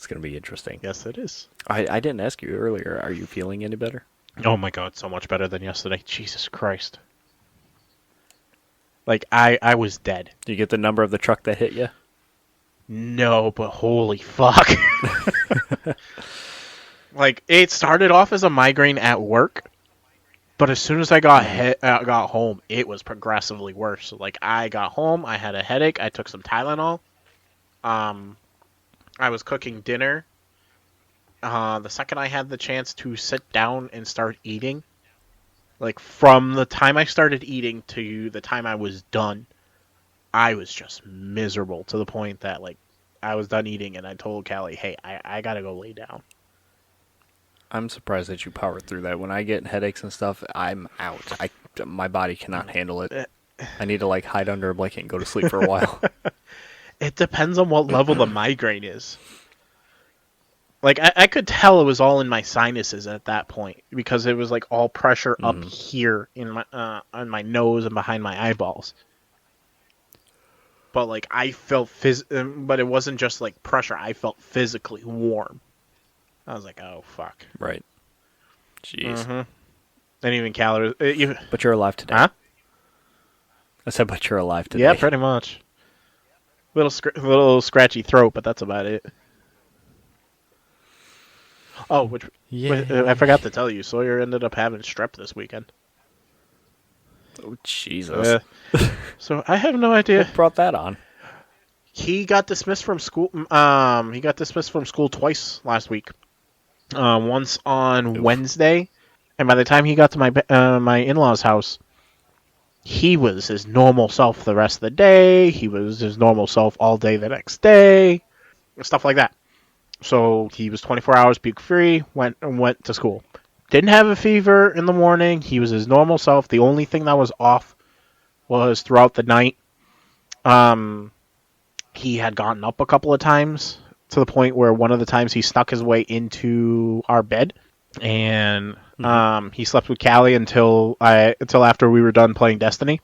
going to be interesting. Yes, it is. I didn't ask you earlier. Are you feeling any better? Oh my god, so much better than yesterday. Jesus Christ. Like, I was dead. Did you get the number of the truck that hit you? No, but holy fuck. Like, it started off as a migraine at work, but as soon as I got home, it was progressively worse. Like, I got home, I had a headache, I took some Tylenol. I was cooking dinner. The second I had the chance to sit down and start eating, like, from the time I started eating to the time I was done, I was just miserable to the point that, like, I was done eating and I told Callie, hey, I gotta go lay down. I'm surprised that you powered through that. When I get headaches and stuff, I'm out. My body cannot handle it. I need to, like, hide under a blanket and go to sleep for a while. It depends on what level the migraine is. Like, I could tell it was all in my sinuses at that point, because it was, like, all pressure up here in my on my nose and behind my eyeballs. But, like, I felt but it wasn't just, like, pressure. I felt physically warm. I was like, oh, fuck. Right. Jeez. Mm-hmm. And even calories. But you're alive today. Huh? I said, but you're alive today. Yeah, pretty much. Little scratchy throat, but that's about it. Oh, I forgot to tell you, Sawyer ended up having strep this weekend. Oh, Jesus. So I have no idea. What brought that on? He got dismissed from school. He got dismissed from school twice last week. Once on Wednesday, and by the time he got to my in-laws' house, he was his normal self the rest of the day. He was his normal self all day the next day, stuff like that. So he was 24 hours puke free. Went to school. Didn't have a fever in the morning. He was his normal self. The only thing that was off was throughout the night. He had gotten up a couple of times, to the point where one of the times he snuck his way into our bed, and he slept with Callie until after we were done playing Destiny.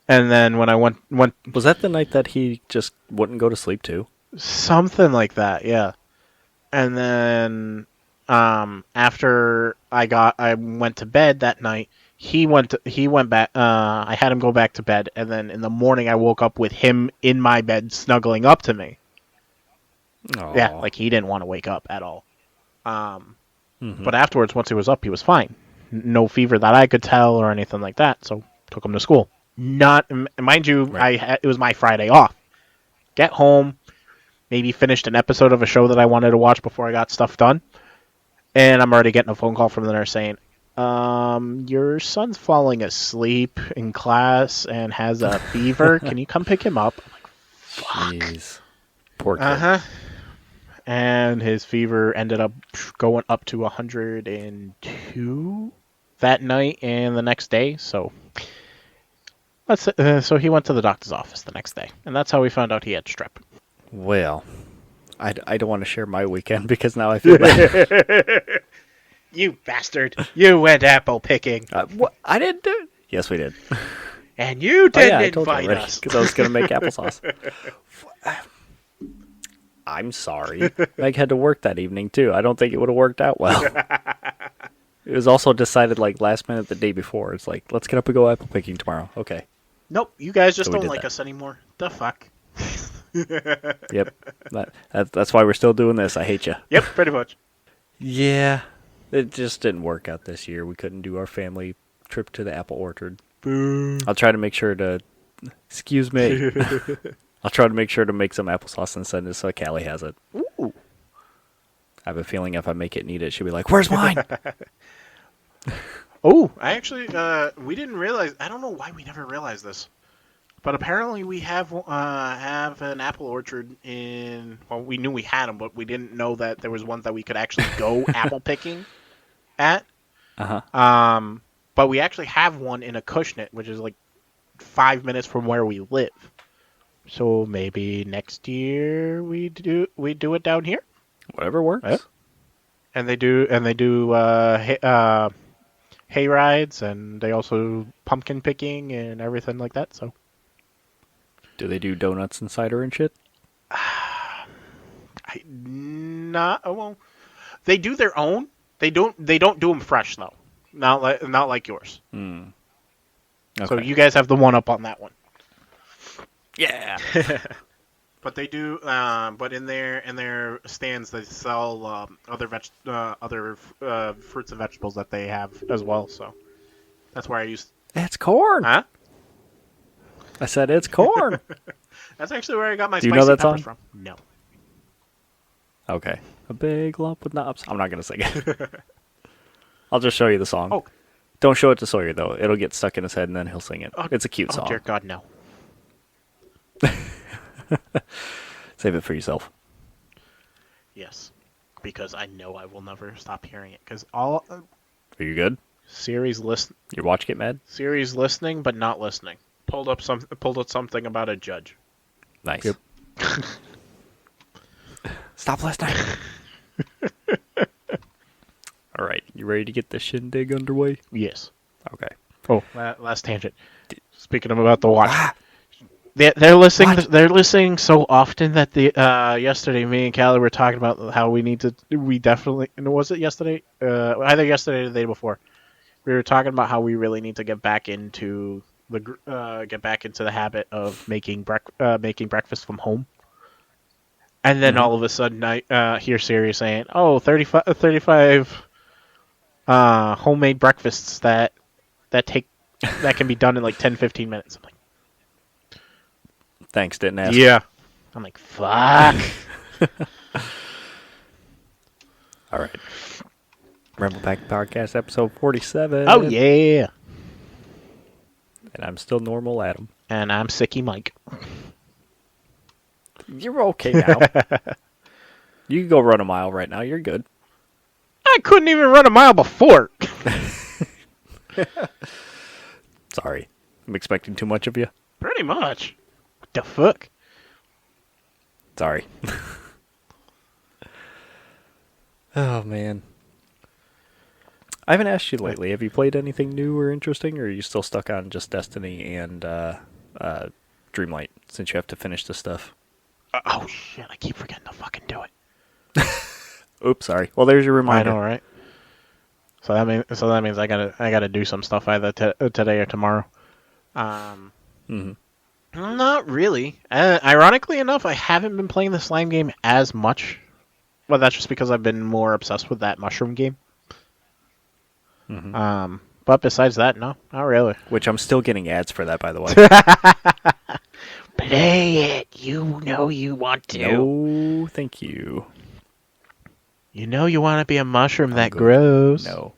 And then when I went, was that the night that he just wouldn't go to sleep too? Something like that, yeah. And then after I went to bed that night, he went back. I had him go back to bed, and then in the morning I woke up with him in my bed snuggling up to me. Aww. Yeah, like he didn't want to wake up at all. But afterwards, once he was up, he was fine. No fever that I could tell or anything like that. So took him to school. Mind you, right. It was my Friday off. Get home, maybe finished an episode of a show that I wanted to watch before I got stuff done, and I'm already getting a phone call from the nurse saying, your son's falling asleep in class and has a fever. Can you come pick him up? I'm like, fuck. Jeez. Poor kid. And his fever ended up going up to 102 that night and the next day. So so he went to the doctor's office the next day, and that's how we found out he had strep. Well, I don't want to share my weekend because now I feel bad. You bastard. You went apple picking. What? I didn't do it. Yes, we did. And you didn't invite us. Because I was going to make applesauce. I'm sorry. Meg had to work that evening, too. I don't think it would have worked out well. It was also decided, like, last minute the day before. It's like, let's get up and go apple picking tomorrow. Okay. Nope, you guys just So we don't did like that. us anymore. The fuck? Yep. That's why we're still doing this. I hate you. Yep, pretty much. Yeah. It just didn't work out this year. We couldn't do our family trip to the apple orchard. Boo. I'll try to make sure to... Excuse me. I'll try to make sure to make some applesauce and send it so Callie has it. Ooh. I have a feeling if I make it and eat it, she'll be like, where's mine? Oh, I actually, we didn't realize, I don't know why we never realized this, but apparently we have an apple orchard well, we knew we had them, but we didn't know that there was ones that we could actually go apple picking at. Uh-huh. But we actually have one in Acushnet, which is like 5 minutes from where we live. So maybe next year we do it down here. Whatever works. Yeah. And they do hay rides, and they also pumpkin picking and everything like that. So, Do they do donuts and cider and shit? I Not well. They do their own. They don't do them fresh though. Not like yours. Okay. So you guys have the one up on that one. Yeah. But they do. But in their stands, they sell other fruits and vegetables that they have as well. So that's where I used. It's corn. Huh? I said it's corn. That's actually where I got my Do you spicy know that peppers song? from. No. Okay. A big lump with knobs. I'm not going to sing it. I'll just show you the song. Oh. Don't show it to Sawyer, though. It'll get stuck in his head, and then he'll sing it. Oh, it's a cute song. Oh, dear God, no. Save it for yourself. Yes. Because I know I will never stop hearing it. Because all Are you good? series Your watch get mad? series listening, but not listening. Pulled up something about a judge. Nice. Yep. Stop listening. All right. You ready to get the shindig underway? Yes. Okay. Oh, last tangent. Speaking of about the watch, they're listening. What? They're listening so often that yesterday me and Callie were talking about how we definitely. And was it yesterday? Either yesterday or the day before. We were talking about how we really need to get back into the habit of making breakfast from home. And then all of a sudden, I hear Siri saying, "Oh, 35 homemade breakfasts that can be done in like 10-15 minutes." I'm like, Thanks, didn't ask. yeah. I'm like, fuck. All right. Ramblepack Podcast, episode 47. Oh yeah. And I'm still normal Adam. And I'm Sicky Mike. You're okay now. You can go run a mile right now. You're good. I couldn't even run a mile before. Sorry. I'm expecting too much of you. Pretty much. What the fuck? Sorry. Oh, man. I haven't asked you lately. Have you played anything new or interesting, or are you still stuck on just Destiny and Dreamlight since you have to finish this stuff? Oh shit! I keep forgetting to fucking do it. Oops, sorry. Well, there's your reminder. I know, right? So that means I gotta do some stuff either today or tomorrow. Not really. Ironically enough, I haven't been playing the slime game as much. Well, that's just because I've been more obsessed with that mushroom game. But besides that, no, not really. Which I'm still getting ads for that, by the way. Play it. You know you want to. No, thank you. You know you want to be a mushroom that good. grows. No,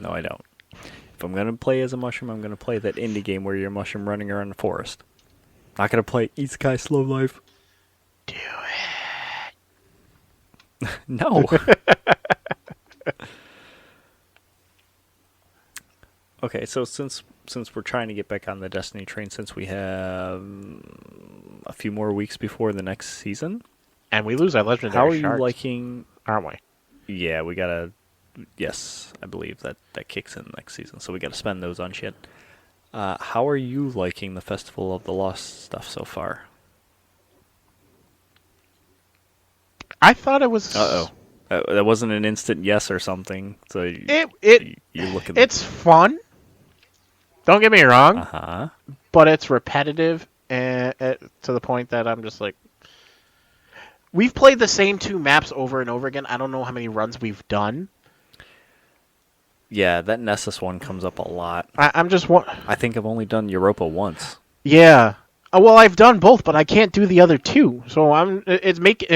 I don't. If I'm going to play as a mushroom, I'm going to play that indie game where you're a mushroom running around the forest. Not going to play Isekai Slow Life. Do it. No. Okay, so since we're trying to get back on the Destiny train, since we have a few more weeks before the next season, and we lose our legendary how are you shards, liking? aren't we? Yeah, we gotta. Yes, I believe that kicks in next season, so we gotta spend those on shit. How are you liking the Festival of the Lost stuff so far? I thought it was. That wasn't an instant yes or something. So you're looking. It's fun. Don't get me wrong, but it's repetitive and to the point that I'm just like, we've played the same two maps over and over again. I don't know how many runs we've done. Yeah, that Nessus one comes up a lot. I think I've only done Europa once. Yeah. Well, I've done both, but I can't do the other two. So and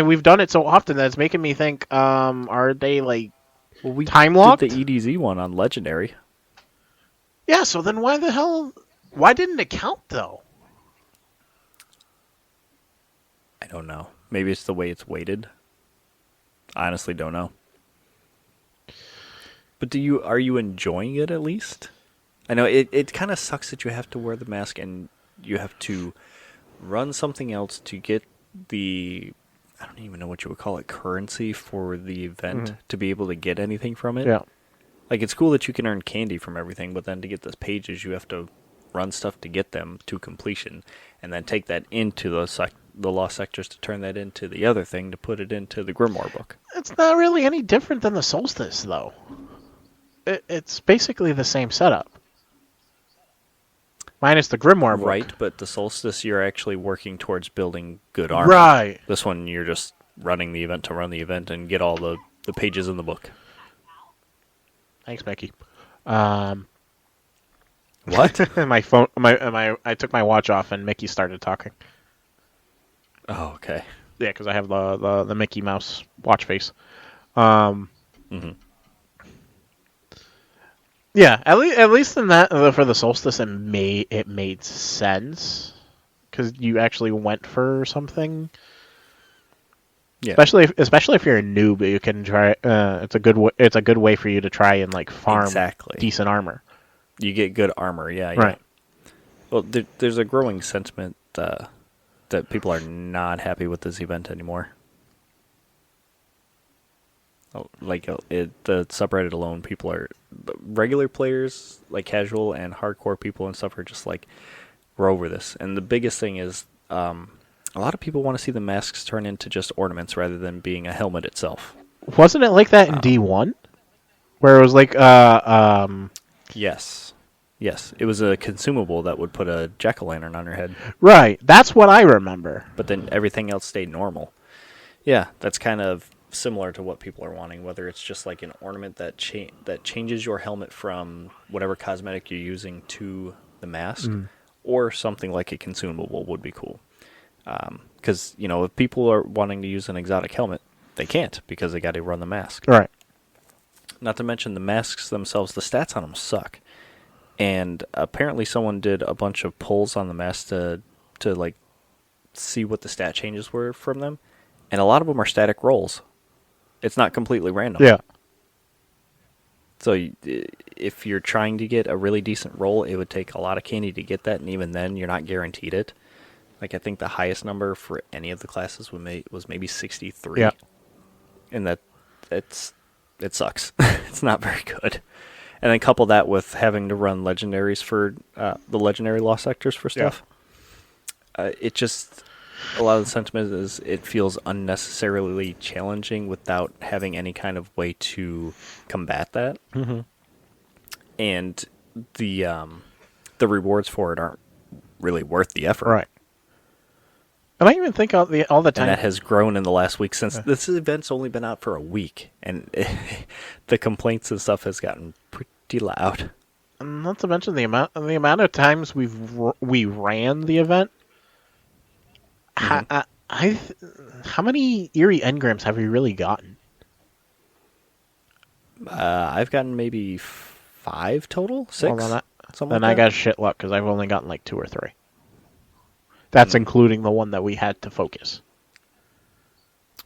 we've done it so often that it's making me think, are they like time locked? Did the EDZ one on Legendary. Yeah, so then why didn't it count though? I don't know. Maybe it's the way it's weighted. I honestly don't know. But are you enjoying it at least? I know it kind of sucks that you have to wear the mask and you have to run something else to get the, I don't even know what you would call it, currency for the event to be able to get anything from it. Yeah. Like, it's cool that you can earn candy from everything, but then to get the pages, you have to run stuff to get them to completion, and then take that into the lost sectors to turn that into the other thing to put it into the Grimoire book. It's not really any different than the Solstice, though. It's basically the same setup. Minus the Grimoire book. Right, but the Solstice, you're actually working towards building good armor. Right. This one, you're just running the event to run the event and get all the pages in the book. Thanks, Mickey. What? My phone. I took my watch off and Mickey started talking. Oh, okay. Yeah, because I have the Mickey Mouse watch face. Mm-hmm. Yeah, at least in that for the Solstice, it made sense because you actually went for something. Yeah. Especially if you're a noob, you can try. It's a good way for you to try and like farm decent armor. You get good armor, yeah. Right. Well, there's a growing sentiment that people are not happy with this event anymore. Like the subreddit alone, regular players, like casual and hardcore people and stuff, are just like, we're over this. And the biggest thing is, a lot of people want to see the masks turn into just ornaments rather than being a helmet itself. Wasn't it like that in D1, where it was like Yes, it was a consumable that would put a jack-o'-lantern on your head. Right, that's what I remember. But then everything else stayed normal. Yeah, that's kind of similar to what people are wanting, whether it's just like an ornament that changes your helmet from whatever cosmetic you're using to the mask, or something like a consumable would be cool. Because, if people are wanting to use an exotic helmet, they can't because they got to run the mask. Right. Not to mention the masks themselves, the stats on them suck. And apparently someone did a bunch of polls on the mask to like see what the stat changes were from them, and a lot of them are static rolls. It's not completely random. Yeah. So if you're trying to get a really decent roll, it would take a lot of candy to get that, and even then, you're not guaranteed it. Like, I think the highest number for any of the classes was maybe 63. Yeah. And it sucks. It's not very good. And then couple that with having to run legendaries for the legendary lost sectors for stuff. Yeah. It just... A lot of the sentiment is it feels unnecessarily challenging without having any kind of way to combat that. Mm-hmm. And the rewards for it aren't really worth the effort. Right. And I even think all the time... And that has grown in the last week since this event's only been out for a week. And the complaints and stuff has gotten pretty loud. And not to mention the amount of times we ran the event. Mm-hmm. How many eerie engrams have we really gotten? I've gotten maybe 5 total? 6? Well, then I got shit luck because I've only gotten like 2 or 3. That's including the one that we had to focus.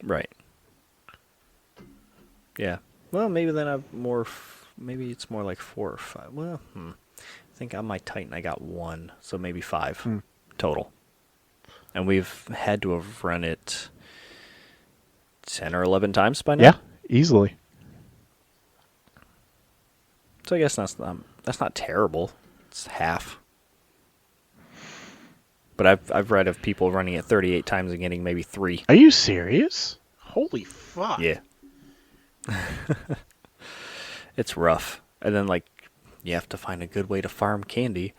Right. Yeah. Well, maybe then I've more... maybe it's more like 4 or 5. Well, I think on my Titan I got 1, so maybe 5 total. And we've had to have run it 10 or 11 times by now. Yeah, easily. So I guess that's not terrible. It's half. But I've read of people running it 38 times and getting maybe 3. Are you serious? Holy fuck. Yeah. It's rough. And then, you have to find a good way to farm candy,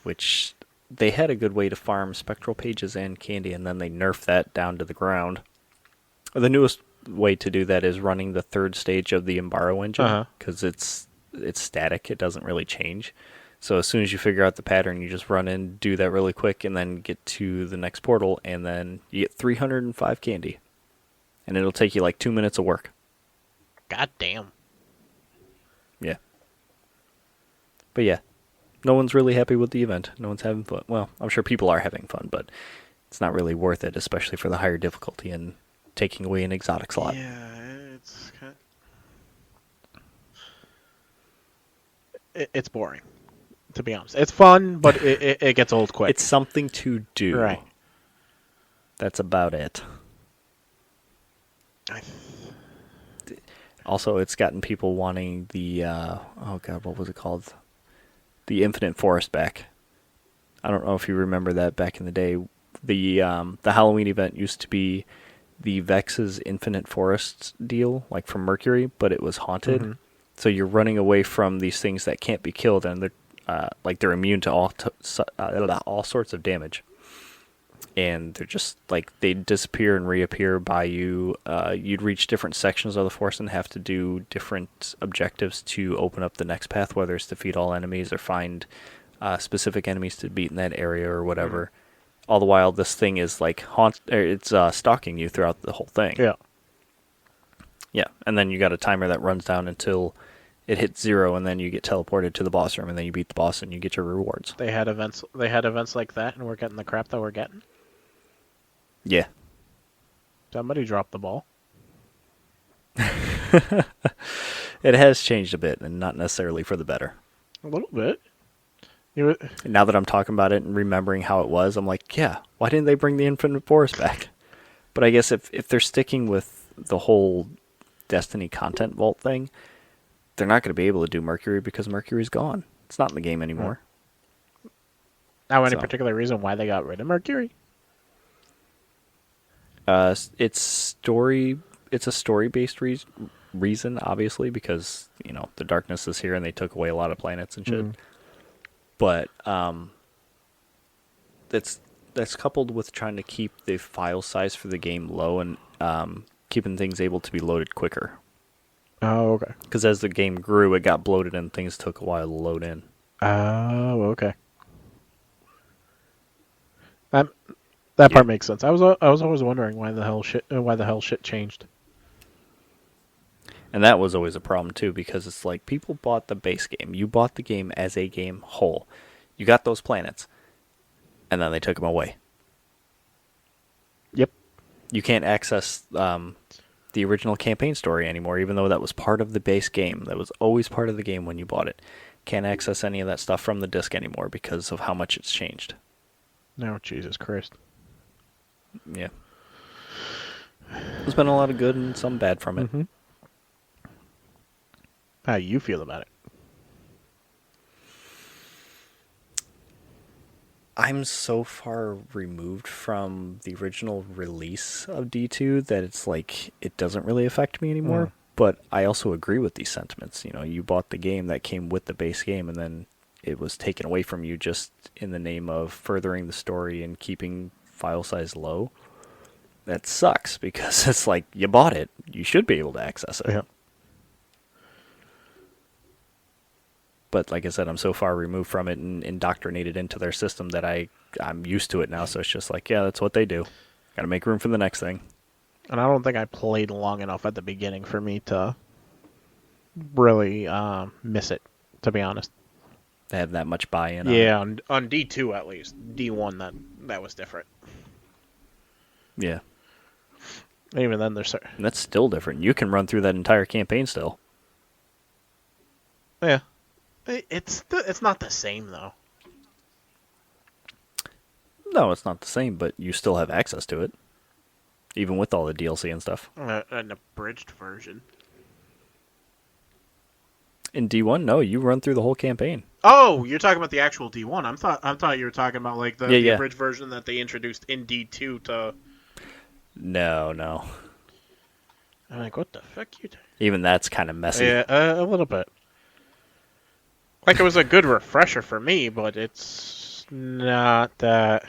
which... They had a good way to farm spectral pages and candy, and then they nerfed that down to the ground. The newest way to do that is running the 3rd stage of the Embaro engine, because it's static. It doesn't really change. So as soon as you figure out the pattern, you just run in, do that really quick, and then get to the next portal, and then you get 305 candy. And it'll take you 2 minutes of work. God damn. Yeah. But yeah. No one's really happy with the event. No one's having fun. Well, I'm sure people are having fun, but it's not really worth it, especially for the higher difficulty and taking away an exotic slot. Yeah, it's boring, to be honest. It's fun, but it gets old quick. It's something to do. Right. That's about it. Also, it's gotten people wanting the, what was it called? The Infinite Forest back. I don't know if you remember that back in the day. The Halloween event used to be the Vex's Infinite Forests deal, like from Mercury, but it was haunted. Mm-hmm. So you're running away from these things that can't be killed, and they're immune to all sorts of damage. And they're just like they disappear and reappear by you. You'd reach different sections of the forest and have to do different objectives to open up the next path, whether it's defeat all enemies or find specific enemies to beat in that area or whatever. All the while, this thing is like it's stalking you throughout the whole thing. Yeah. Yeah, and then you got a timer that runs down until it hits 0, and then you get teleported to the boss room, and then you beat the boss, and you get your rewards. They had events. They had events like that, and we're getting the crap that we're getting. Yeah. Somebody dropped the ball. It has changed a bit, and not necessarily for the better. A little bit. Now that I'm talking about it and remembering how it was, I'm like, yeah, why didn't they bring the Infinite Forest back? But I guess if they're sticking with the whole Destiny content vault thing, they're not going to be able to do Mercury because Mercury's gone. It's not in the game anymore. Now, any particular reason why they got rid of Mercury? It's a story-based reason, obviously, because the darkness is here and they took away a lot of planets and shit. But that's coupled with trying to keep the file size for the game low and keeping things able to be loaded quicker. Oh, okay. Because as the game grew, it got bloated and things took a while to load in. Oh, okay. That part makes sense. I was always wondering why the hell shit changed. And that was always a problem too, because it's like people bought the base game. You bought the game as a game whole. You got those planets, and then they took them away. Yep. You can't access the original campaign story anymore, even though that was part of the base game. That was always part of the game when you bought it. Can't access any of that stuff from the disc anymore because of how much it's changed. No, Jesus Christ. Yeah. There's been a lot of good and some bad from it. Mm-hmm. How you feel about it? I'm so far removed from the original release of D2 that it's like it doesn't really affect me anymore. But I also agree with these sentiments. You bought the game that came with the base game, and then it was taken away from you just in the name of furthering the story and keeping file size low. That sucks because it's like you bought it. You should be able to access it. Yeah. But like I said, I'm so far removed from it and indoctrinated into their system that I'm used to it now. So it's just like, yeah, that's what they do. Got to make room for the next thing. And I don't think I played long enough at the beginning for me to really miss it, to be honest. They have that much buy-in. Yeah, on D2 at least. D1, that was different. Yeah. Even then, there's... And that's still different. You can run through that entire campaign still. Yeah. It's not the same, though. No, it's not the same, but you still have access to it. Even with all the DLC and stuff. An abridged version. In D1, no, you run through the whole campaign. Oh, you're talking about the actual D1. I thought you were talking about like the abridged version that they introduced in D2 to... No. I'm like, what the fuck you doing? Even that's kind of messy. Yeah, a little bit. Like, it was a good refresher for me, but it's not that...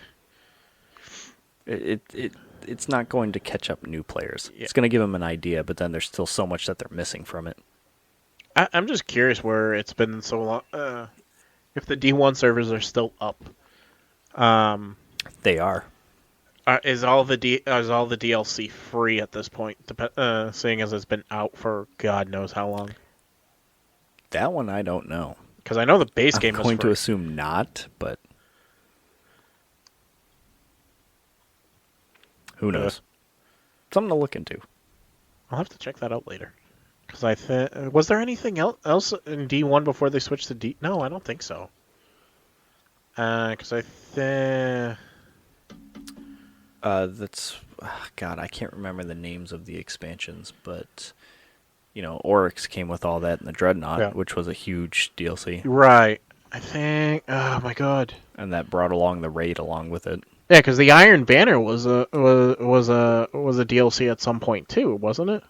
It's not going to catch up new players. Yeah. It's going to give them an idea, but then there's still so much that they're missing from it. I'm just curious where it's been so long. If the D1 servers are still up. They are. Is all the DLC free at this point? Seeing as it's been out for God knows how long. That one I don't know. Because I know the base game is free. I'm going to assume not, but who knows? Something to look into. I'll have to check that out later. Because was there anything else in D1 before they switched to D? No, I don't think so. Because that's God, I can't remember the names of the expansions, but Oryx came with all that in the Dreadnought, which was a huge DLC. Right. I think. Oh my God. And that brought along the raid along with it. Yeah, because the Iron Banner was a DLC at some point too, wasn't it?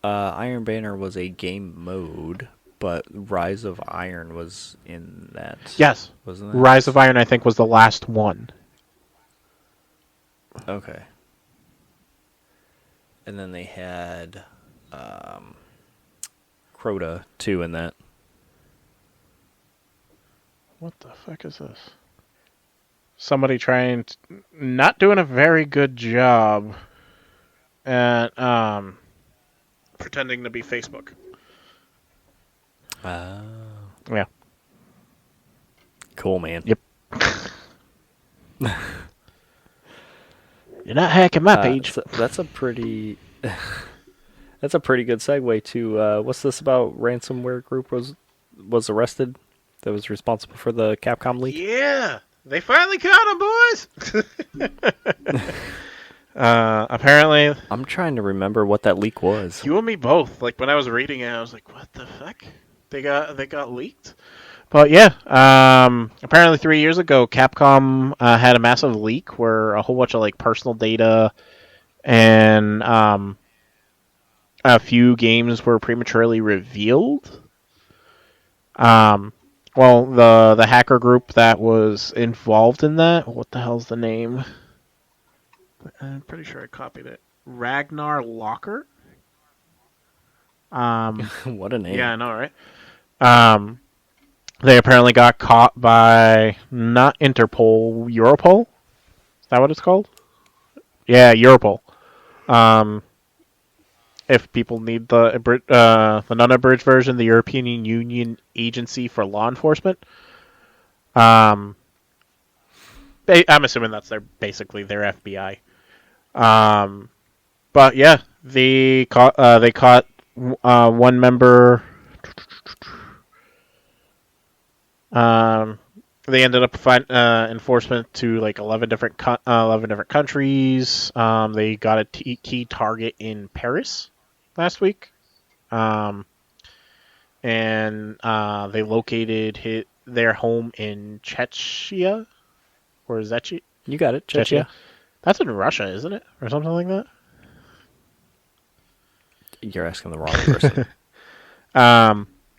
Iron Banner was a game mode, but Rise of Iron was in that, Yes. wasn't it? Rise of Iron, I think, was the last one. Okay. And then they had Crota too in that. What the fuck is this? Somebody not doing a very good job at pretending to be Facebook. Yeah. Cool, man. Yep. You're not hacking my page. So that's a pretty that's a pretty good segue to what's this about? Ransomware group was arrested that was responsible for the Capcom leak. Yeah, they finally caught him, boys. Apparently, I'm trying to remember what that leak was. you and me both. Like when I was reading it, I was like, "What the fuck? They got leaked." But yeah, apparently 3 years ago, Capcom had a massive leak where a whole bunch of like personal data and a few games were prematurely revealed. Well, the hacker group that was involved in that, what the hell's the name? I'm pretty sure I copied it. Ragnar Locker. What a name. Yeah, I know, right? They apparently got caught by not Interpol, Europol. Is that what it's called? Yeah, Europol. If people need the non-abridged version, the European Union Agency for Law Enforcement. I'm assuming that's basically their FBI. But yeah, they caught one member. They ended up enforcement to like 11 different countries. They got a key target in Paris last week, and they located their home in Czechia, or is that You got it, Czechia? That's in Russia, isn't it, or something like that? You're asking the wrong person.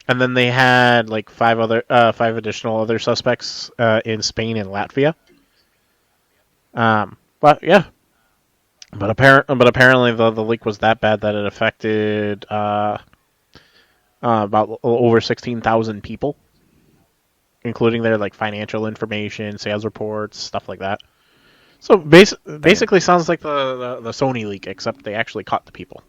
And then they had like five additional other suspects in Spain and Latvia. But yeah, but apparently the leak was that bad that it affected about over 16,000 people, including their like financial information, sales reports, stuff like that. So basically, sounds like the Sony leak, except they actually caught the people.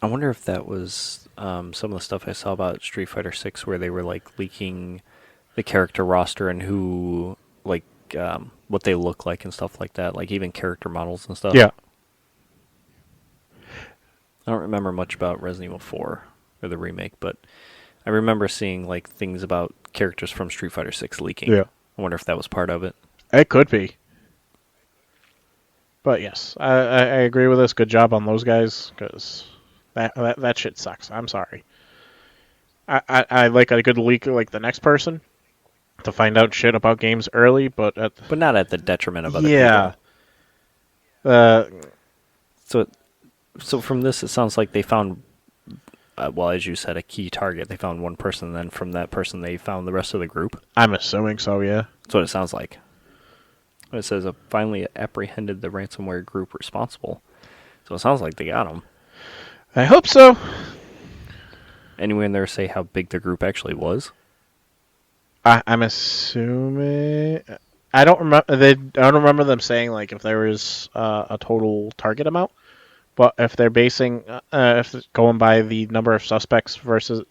I wonder if that was some of the stuff I saw about Street Fighter VI, where they were like leaking the character roster and who, like, what they look like and stuff like that, like even character models and stuff. Yeah. I don't remember much about Resident Evil 4 or the remake, but I remember seeing like things about characters from Street Fighter VI leaking. Yeah. I wonder if that was part of it. It could be. But yes, I agree with this. Good job on those guys, because that shit sucks. I'm sorry. I like a good leak like the next person to find out shit about games early, but not at the detriment of other people. So from this, it sounds like they found, well, as you said, a key target. They found one person, and then from that person, they found the rest of the group. I'm assuming so, yeah. That's what it sounds like. It says finally apprehended the ransomware group responsible. So it sounds like they got them. I hope so. Anyone in there say how big the group actually was? I'm assuming. I don't remember. I don't remember them saying like if there was a total target amount. But if they're basing, if going by the number of suspects versus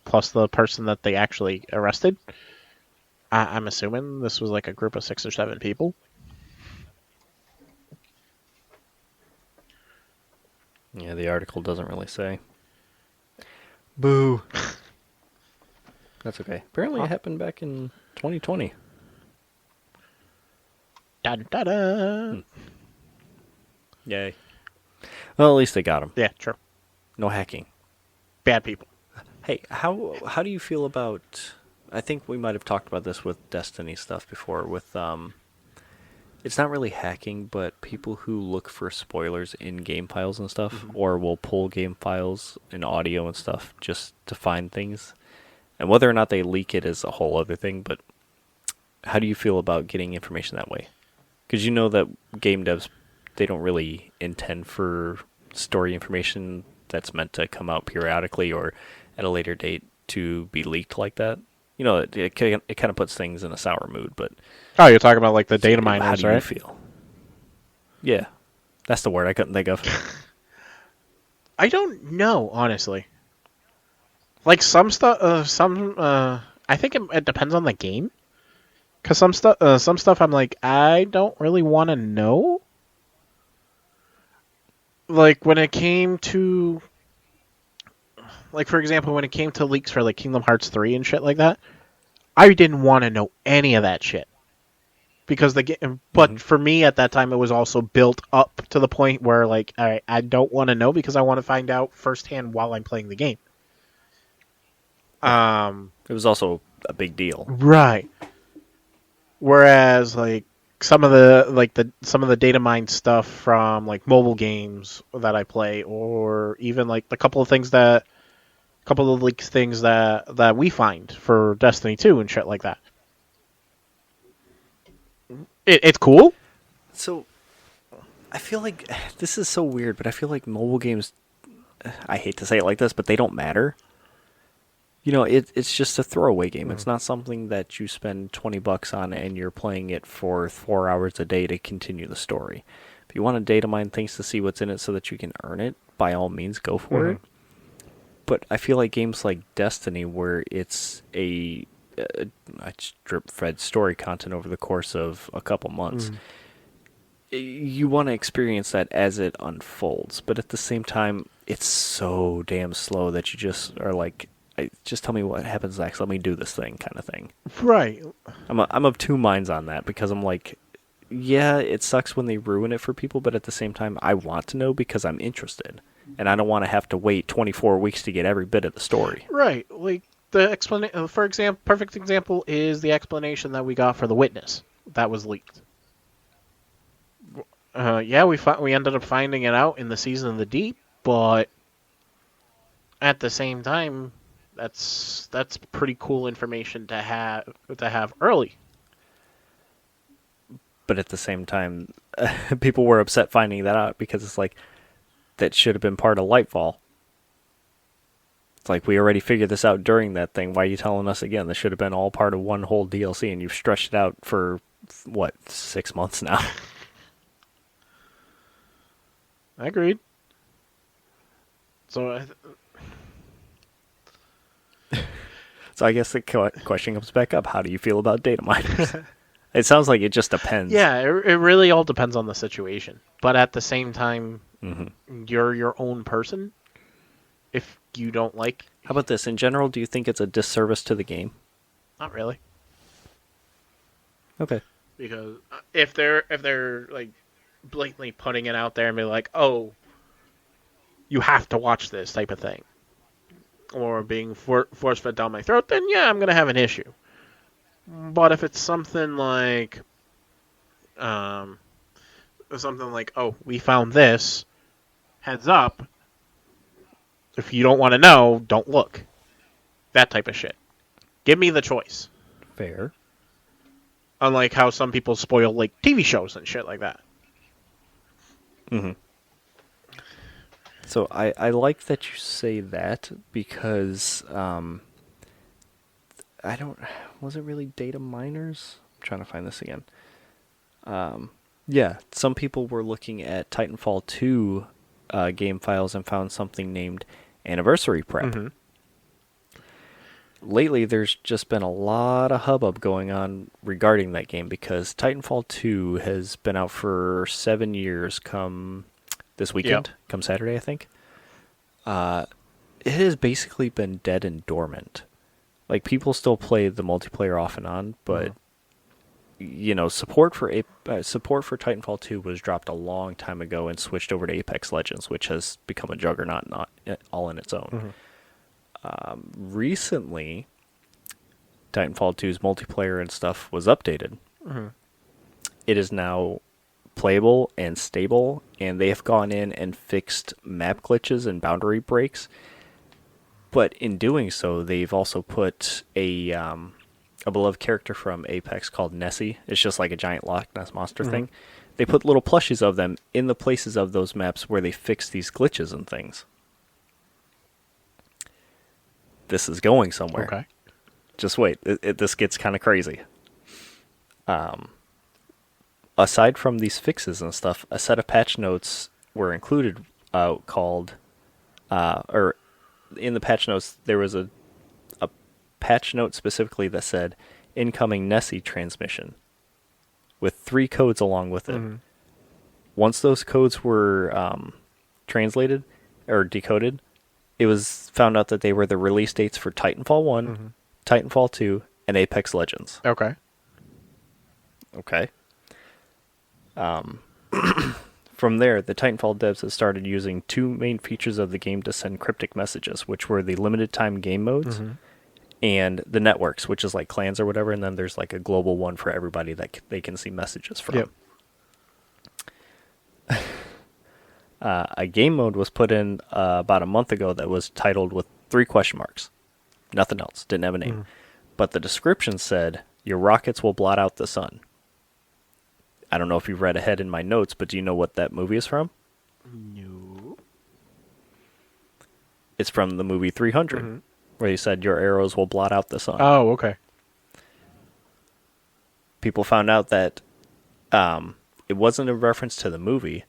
plus the person that they actually arrested, I'm assuming this was like a group of 6 or 7 people. Yeah, the article doesn't really say. Boo. That's okay. Apparently it happened back in 2020. Da-da-da. Yay. Well, at least they got him. Yeah, true. No hacking. Bad people. Hey, how do you feel about I think we might have talked about this with Destiny stuff before. With it's not really hacking, but people who look for spoilers in game files and stuff, Mm-hmm. or will pull game files and audio and stuff just to find things. And whether or not they leak it is a whole other thing. But how do you feel about getting information that way? Because you know that game devs, they don't really intend for story information that's meant to come out periodically or at a later date to be leaked like that. You know, it kind of puts things in a sour mood. But Oh, you're talking about like the data how miners, do you right? feel? Yeah, that's the word I couldn't think of. I don't know, honestly. Like some stuff, I think it depends on the game. Cause some stuff I'm like, I don't really want to know. Like when it came to, like for example, when it came to leaks for like Kingdom Hearts 3 and shit like that, I didn't want to know any of that shit. Because the game, but for me at that time, it was also built up to the point where like, all right, I don't want to know because I want to find out firsthand while I'm playing the game. It was also a big deal. Right. Whereas like some of the data mine stuff from like mobile games that I play, or even like the couple of leaks things that we find for Destiny 2 and shit like that. It's cool. So, I feel like this is so weird, but I feel like mobile games, I hate to say it like this, but they don't matter. You know, it's just a throwaway game. It's not something that you spend $20 on and you're playing it for 4 hours a day to continue the story. If you want to data mine things to see what's in it so that you can earn it, by all means, go for it. But I feel like games like Destiny, where it's a drip-fed story content over the course of a couple months, you want to experience that as it unfolds. But at the same time, it's so damn slow that you just are like, just tell me what happens next. Let me do this thing, kind of thing. Right. I'm of two minds on that because I'm like, yeah, it sucks when they ruin it for people, but at the same time, I want to know because I'm interested, and I don't want to have to wait 24 weeks to get every bit of the story. Right. Like the explanation, for example, perfect example is the explanation that we got for The Witness that was leaked. Yeah, we ended up finding it out in the Season of the Deep, but at the same time, that's pretty cool information to have early. But at the same time, people were upset finding that out because it's like, that should have been part of Lightfall. It's like, we already figured this out during that thing. Why are you telling us again? This should have been all part of one whole DLC, and you've stretched it out for, what, 6 months now? I agreed. So, So I guess the question comes back up. How do you feel about data miners? It sounds like it just depends. yeah, it really all depends on the situation. But at the same time, you're your own person. If you don't like... How about this? In general, do you think it's a disservice to the game? Not really. Okay. Because if they're like blatantly putting it out there and be like, oh, you have to watch this type of thing, or being force fed down my throat, then yeah, I'm gonna have an issue. But if it's something like, oh, we found this, heads up, if you don't want to know, don't look. That type of shit. Give me the choice. Fair. Unlike how some people spoil like TV shows and shit like that. Mm-hmm. So I like that you say that because I don't... Was it really data miners? I'm trying to find this again. Yeah, some people were looking at Titanfall 2 game files and found something named Anniversary Prep. Mm-hmm. Lately, there's just been a lot of hubbub going on regarding that game because Titanfall 2 has been out for 7 years come this weekend, come Saturday, I think. It has basically been dead and dormant. Like, people still play the multiplayer off and on, but you know, support for Titanfall 2 was dropped a long time ago and switched over to Apex Legends, which has become a juggernaut all in its own. Recently, Titanfall 2's multiplayer and stuff was updated. Mhm. It is now playable and stable, and they have gone in and fixed map glitches and boundary breaks. But in doing so, they've also put a beloved character from Apex called Nessie. It's just like a giant Loch Ness monster thing. They put little plushies of them in the places of those maps where they fix these glitches and things. This is going somewhere. Okay. Just wait. This gets kind of crazy. Aside from these fixes and stuff, a set of patch notes were included or in the patch notes, there was a patch note specifically that said incoming Nessie transmission with 3 codes along with it. Once those codes were translated or decoded, it was found out that they were the release dates for Titanfall 1, Titanfall 2, and Apex Legends. Okay. Okay. From there, the Titanfall devs have started using 2 main features of the game to send cryptic messages, which were the limited time game modes and the networks, which is like clans or whatever, and then there's like a global one for everybody that they can see messages from. Yep. A game mode was put in about a month ago that was titled with 3 question marks. Nothing else. Didn't have a name. But the description said, your rockets will blot out the sun. I don't know if you've read ahead in my notes, but do you know what that movie is from? No. It's from the movie 300, where he said, your arrows will blot out the sun. Oh, okay. People found out that it wasn't a reference to the movie,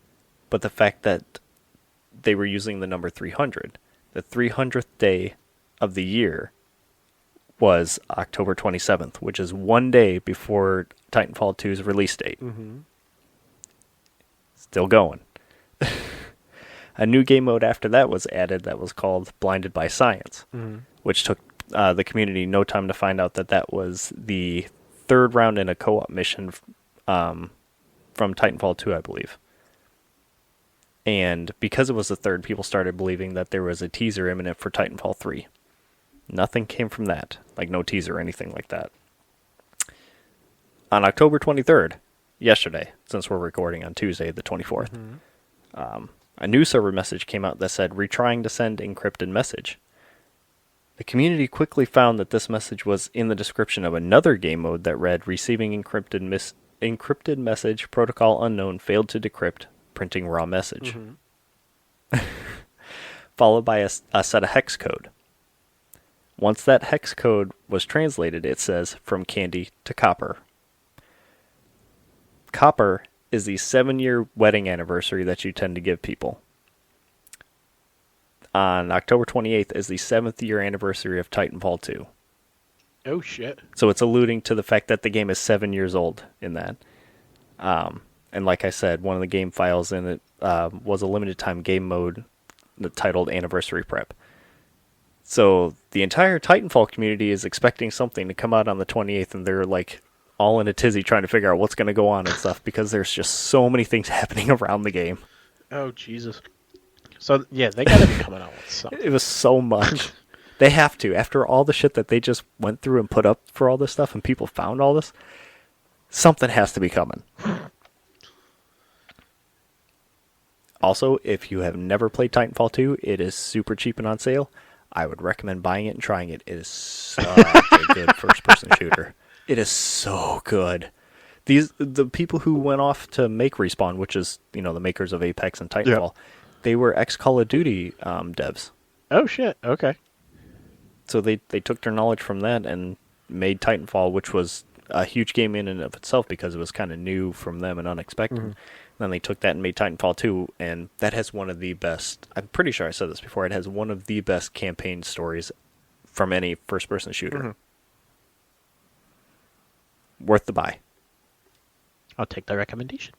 but the fact that they were using the number 300. The 300th day of the year was October 27th, which is 1 day before Titanfall 2's release date. Still going. A new game mode after that was added that was called Blinded by Science, which took the community no time to find out that that was the 3rd round in a co-op mission from Titanfall 2, I believe. And because it was the 3rd, people started believing that there was a teaser imminent for Titanfall 3. Nothing came from that, like no teaser or anything like that. On October 23rd, yesterday, since we're recording on Tuesday the 24th, a new server message came out that said, retrying to send encrypted message. The community quickly found that this message was in the description of another game mode that read, receiving encrypted message, protocol unknown, failed to decrypt, printing raw message. Followed by a set of hex code. Once that hex code was translated, it says, from candy to copper. Copper is the 7-year wedding anniversary that you tend to give people. On October 28th is the 7th year anniversary of Titanfall 2. Oh, shit. So it's alluding to the fact that the game is 7 years old in that. And like I said, one of the game files in it was a limited time game mode titled Anniversary Prep. So the entire Titanfall community is expecting something to come out on the 28th, and they're like all in a tizzy trying to figure out what's going to go on and stuff because there's just so many things happening around the game. Oh, Jesus. So, yeah, they got to be coming out with something. It was so much. They have to. After all the shit that they just went through and put up for all this stuff and people found all this, something has to be coming. Also, if you have never played Titanfall 2, it is super cheap and on sale. I would recommend buying it and trying it. It is such a good first-person shooter. It is so good. The people who went off to make Respawn, which is the makers of Apex and Titanfall, they were ex-Call of Duty devs. Oh, shit. Okay. So they took their knowledge from that and made Titanfall, which was a huge game in and of itself because it was kind of new from them and unexpected. Then they took that and made Titanfall 2, and that has one of the best, I'm pretty sure I said this before, it has one of the best campaign stories from any first-person shooter. Worth the buy. I'll take that recommendation.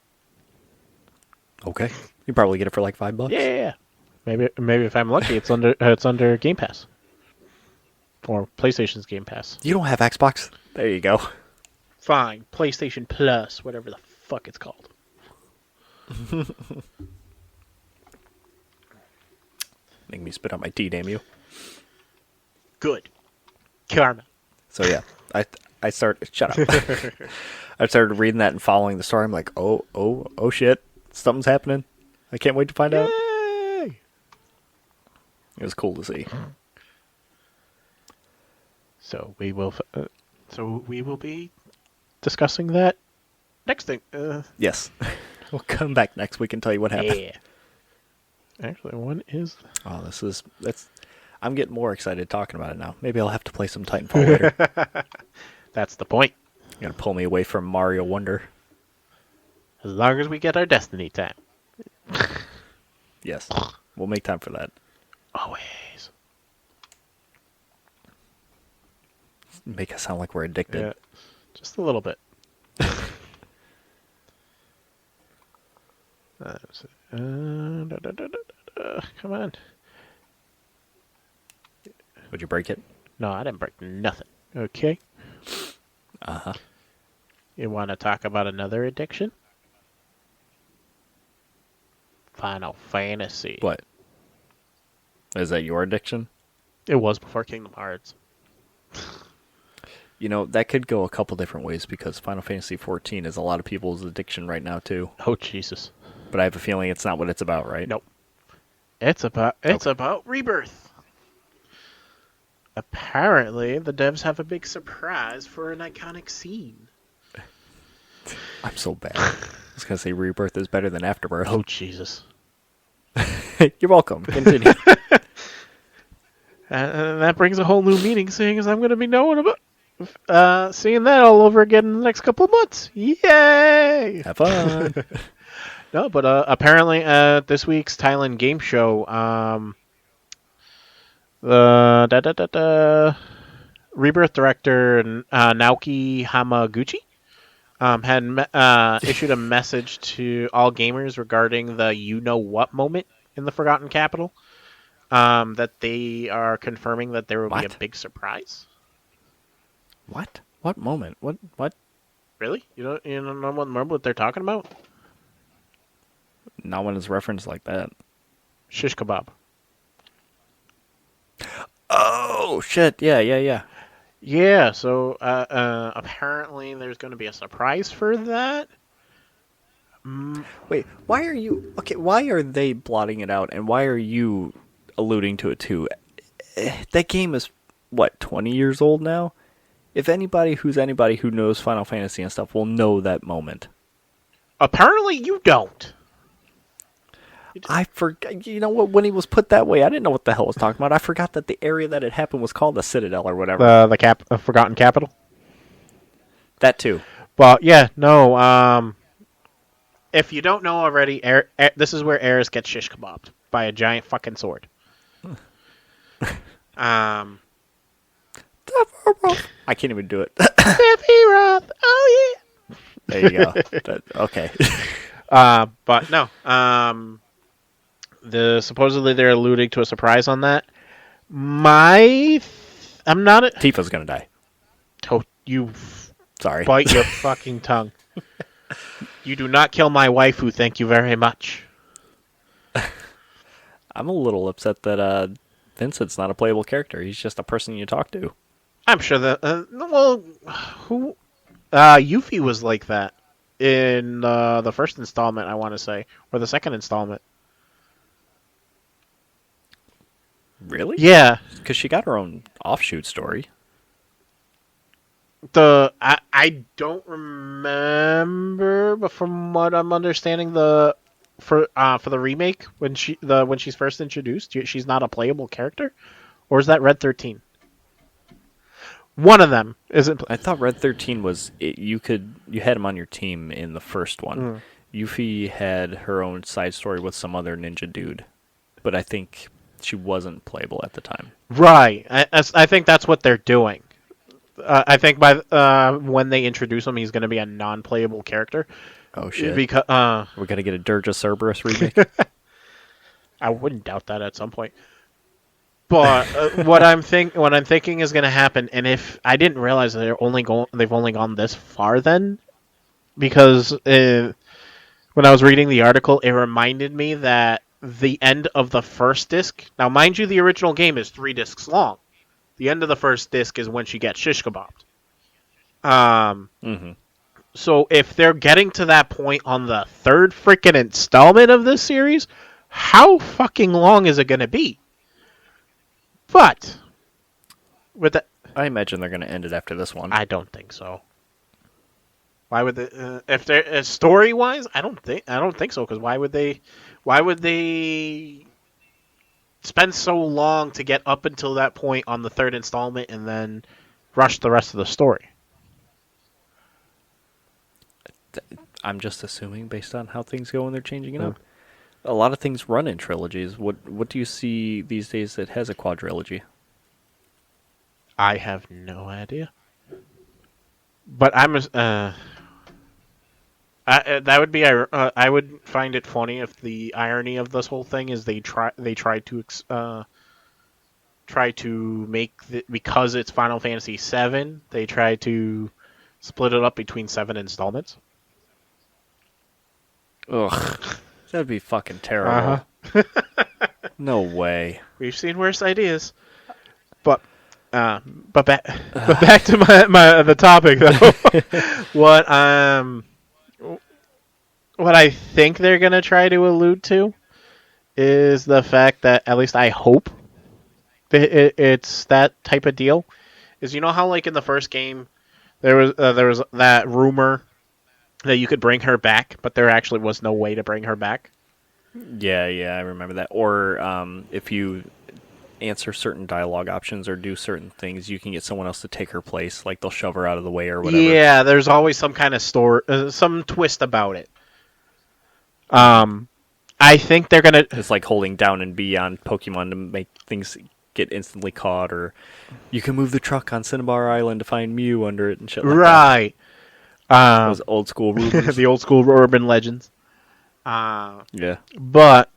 Okay. You probably get it for like $5. Yeah. Maybe if I'm lucky, it's under Game Pass. Or PlayStation's Game Pass. You don't have Xbox? There you go. Fine. PlayStation Plus, whatever the fuck it's called. Make me spit out my tea, damn you. Good. Karma. So yeah, I started. Shut up. I started reading that and following the story. I'm like, oh shit, something's happening. I can't wait to find out. Yay! It was cool to see. So we will be discussing that next thing. Yes, we'll come back next week and tell you what happened. Yeah. Actually, one is. Oh, that's. I'm getting more excited talking about it now. Maybe I'll have to play some Titanfall later. That's the point. You're gonna pull me away from Mario Wonder. As long as we get our Destiny time. Yes, we'll make time for that. Always. Make us sound like we're addicted. Yeah. Just a little bit. Come on. Would you break it? No, I didn't break nothing. Okay. Uh-huh. You want to talk about another addiction? Final Fantasy. What? Is that your addiction? It was before Kingdom Hearts. You know, that could go a couple different ways because Final Fantasy XIV is a lot of people's addiction right now, too. Oh, Jesus. But I have a feeling it's not what it's about, right? Nope. It's about Rebirth. Apparently, the devs have a big surprise for an iconic scene. I'm so bad. I was going to say Rebirth is better than Afterbirth. Oh, Jesus. You're welcome. Continue. And that brings a whole new meaning, seeing as I'm going to be knowing about seeing that all over again in the next couple of months. Yay! Have fun. No, but apparently this week's Thailand game show, the Rebirth director Naoki Hamaguchi had issued a message to all gamers regarding the you-know-what moment in the Forgotten Capital, that they are confirming that there will be a big surprise. What? What moment? What? Really? You don't remember what they're talking about? Not when it's referenced like that. Shish kebab. Oh, shit. Yeah. Yeah, so apparently there's going to be a surprise for that. Wait, why are you... Okay, why are they blotting it out, and why are you alluding to it, too? That game is, 20 years old now? If anybody who knows Final Fantasy and stuff will know that moment. Apparently you don't. I forgot. You know what? When he was put that way, I didn't know what the hell I was talking about. I forgot that the area that it happened was called the Citadel or whatever. The Forgotten Capital. That too. Well, yeah, no. If you don't know already, this is where Aerith gets shish kebabbed by a giant fucking sword. I can't even do it. Sephiroth, oh yeah. There you go. Okay. But no. Supposedly they're alluding to a surprise on that. I'm not. Tifa's gonna die. Oh, you. Sorry. Bite your fucking tongue. You do not kill my waifu. Thank you very much. I'm a little upset that Vincent's not a playable character. He's just a person you talk to. I'm sure that. Yuffie was like that in the first installment, I want to say, or the second installment. Really? Yeah, because she got her own offshoot story. I don't remember, but from what I'm understanding, for the remake when she's first introduced, she's not a playable character, or is that Red 13? One of them isn't. I thought Red 13 was you had him on your team in the first one. Yuffie had her own side story with some other ninja dude, but I think she wasn't playable at the time. Right. I think that's what they're doing. I think by when they introduce him, he's going to be a non-playable character. Oh shit! Because we're gonna get a Dirge of Cerberus remake. I wouldn't doubt that at some point. But what I'm thinking is going to happen, and if I didn't realize they've only gone this far, then because when I was reading the article, it reminded me that the end of the first disc. Now, mind you, the original game is 3 discs long. The end of the first disc is when she gets shish kebabbed. Mm-hmm. So if they're getting to that point on the third freaking installment of this series, how fucking long is it going to be? But with the, I imagine they're going to end it after this one. I don't think so. Why would they? If they're story wise, I don't think so. Because why would they? Why would they spend so long to get up until that point on the third installment and then rush the rest of the story? I'm just assuming based on how things go when they're changing it up. A lot of things run in trilogies. What do you see these days that has a quadrilogy? I have no idea. But I'm that would be I would find it funny if the irony of this whole thing is they try to make because it's Final Fantasy VII, they try to split it up between 7 installments. Ugh, that'd be fucking terrible. Uh-huh. No way. We've seen worse ideas. But back to the topic though. What I think they're gonna try to allude to is the fact that, at least I hope, it's that type of deal. Is, you know how like in the first game there was that rumor that you could bring her back, but there actually was no way to bring her back. Yeah, I remember that. Or if you answer certain dialogue options or do certain things, you can get someone else to take her place. Like they'll shove her out of the way or whatever. Yeah, there's always some kind of some twist about it. I think they're gonna. It's like holding down and B on Pokemon to make things get instantly caught, or you can move the truck on Cinnabar Island to find Mew under it and shit like Right. that. Those old school rumors. The old school urban legends. Yeah. But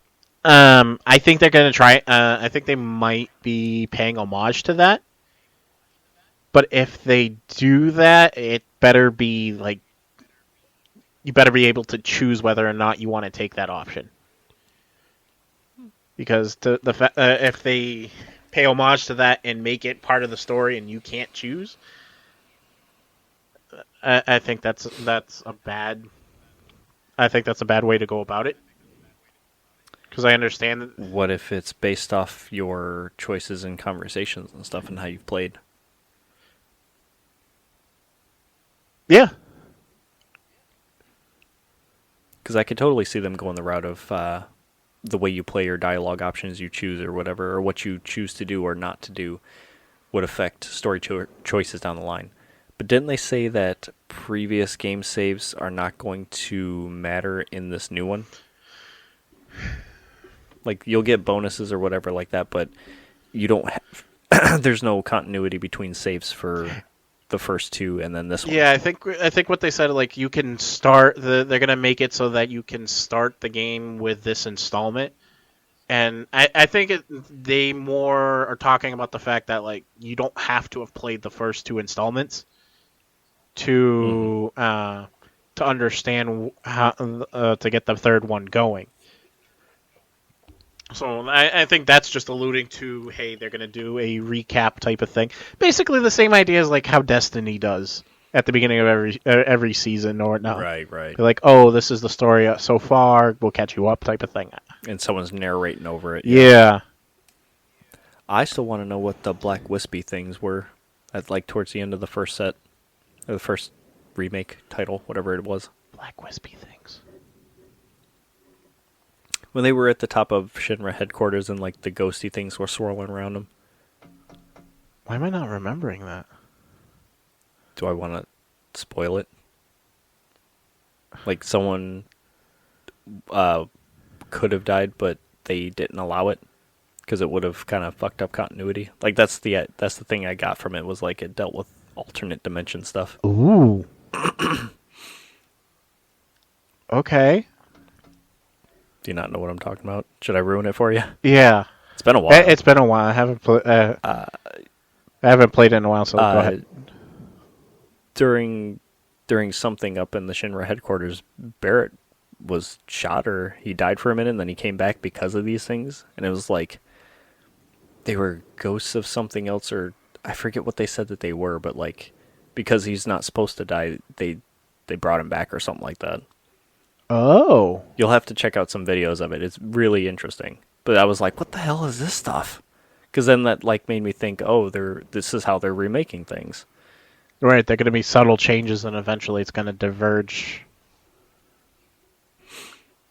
I think they're gonna try. I think they might be paying homage to that. But if they do that, it better be like you better be able to choose whether or not you want to take that option. Because if they pay homage to that and make it part of the story and you can't choose, I think that's a bad. I think that's a bad way to go about it. Because I understand that. What if it's based off your choices and conversations and stuff and how you've played? Yeah. Because I could totally see them going the route of the way you play, your dialogue options you choose or whatever, or what you choose to do or not to do would affect story choices down the line. But didn't they say that previous game saves are not going to matter in this new one? Like, you'll get bonuses or whatever like that, but you don't have... there's no continuity between saves for the first two and then this one. Yeah, I think what they said, like, you can start they're gonna make it so that you can start the game with this installment, and I think they more are talking about the fact that like you don't have to have played the first 2 installments to understand how to get the third one going. So I think that's just alluding to, hey, they're going to do a recap type of thing. Basically the same idea as like how Destiny does at the beginning of every season or whatnot. Right. They're like, oh, this is the story so far, we'll catch you up type of thing. And someone's narrating over it. Yeah. I still want to know what the Black Wispy things were at like towards the end of the first set, or the first remake title, whatever it was. Black Wispy things. When they were at the top of Shinra headquarters and like the ghosty things were swirling around them. Why am I not remembering that? Do I want to spoil it? Like someone could have died, but they didn't allow it because it would have kind of fucked up continuity. Like that's the thing I got from it, was like it dealt with alternate dimension stuff. Ooh. Okay. Do you not know what I'm talking about? Should I ruin it for you? Yeah. It's been a while. It's been a while. I haven't played it in a while, so go ahead. During something up in the Shinra headquarters, Barrett was shot, or he died for a minute, and then he came back because of these things. And it was like they were ghosts of something else, or I forget what they said that they were, but like because he's not supposed to die. They brought him back or something like that. Oh. You'll have to check out some videos of it. It's really interesting. But I was like, what the hell is this stuff? Because then that like made me think, oh, this is how they're remaking things. Right, they're going to be subtle changes, and eventually it's going to diverge.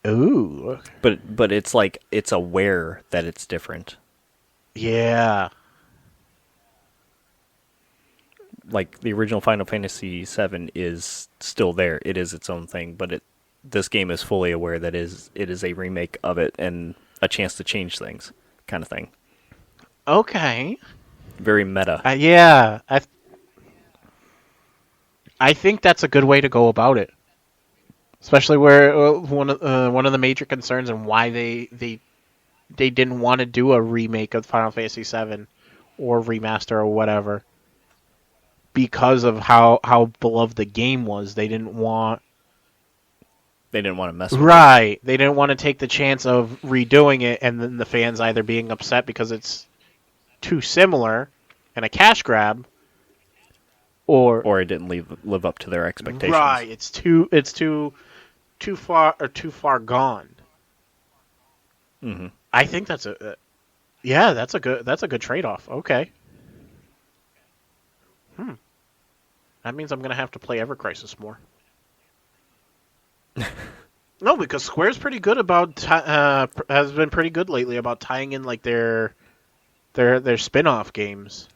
Ooh. But it's like it's aware that it's different. Yeah. Like the original Final Fantasy VII is still there. It is its own thing, but this game is fully aware that it is a remake of it and a chance to change things, kind of thing. Okay. Very meta. Yeah. I think that's a good way to go about it. Especially where one of the major concerns and why they didn't want to do a remake of Final Fantasy VII or remaster or whatever, because of how beloved the game was. They didn't want to mess with it. Right. They didn't want to take the chance of redoing it and then the fans either being upset because it's too similar and a cash grab, or it didn't live up to their expectations. right. It's too far gone. Mm-hmm. I think that's that's a good trade-off. Okay. That means I'm gonna have to play Ever Crisis more. No, because Square's pretty good about has been pretty good lately about tying in like their spin-off games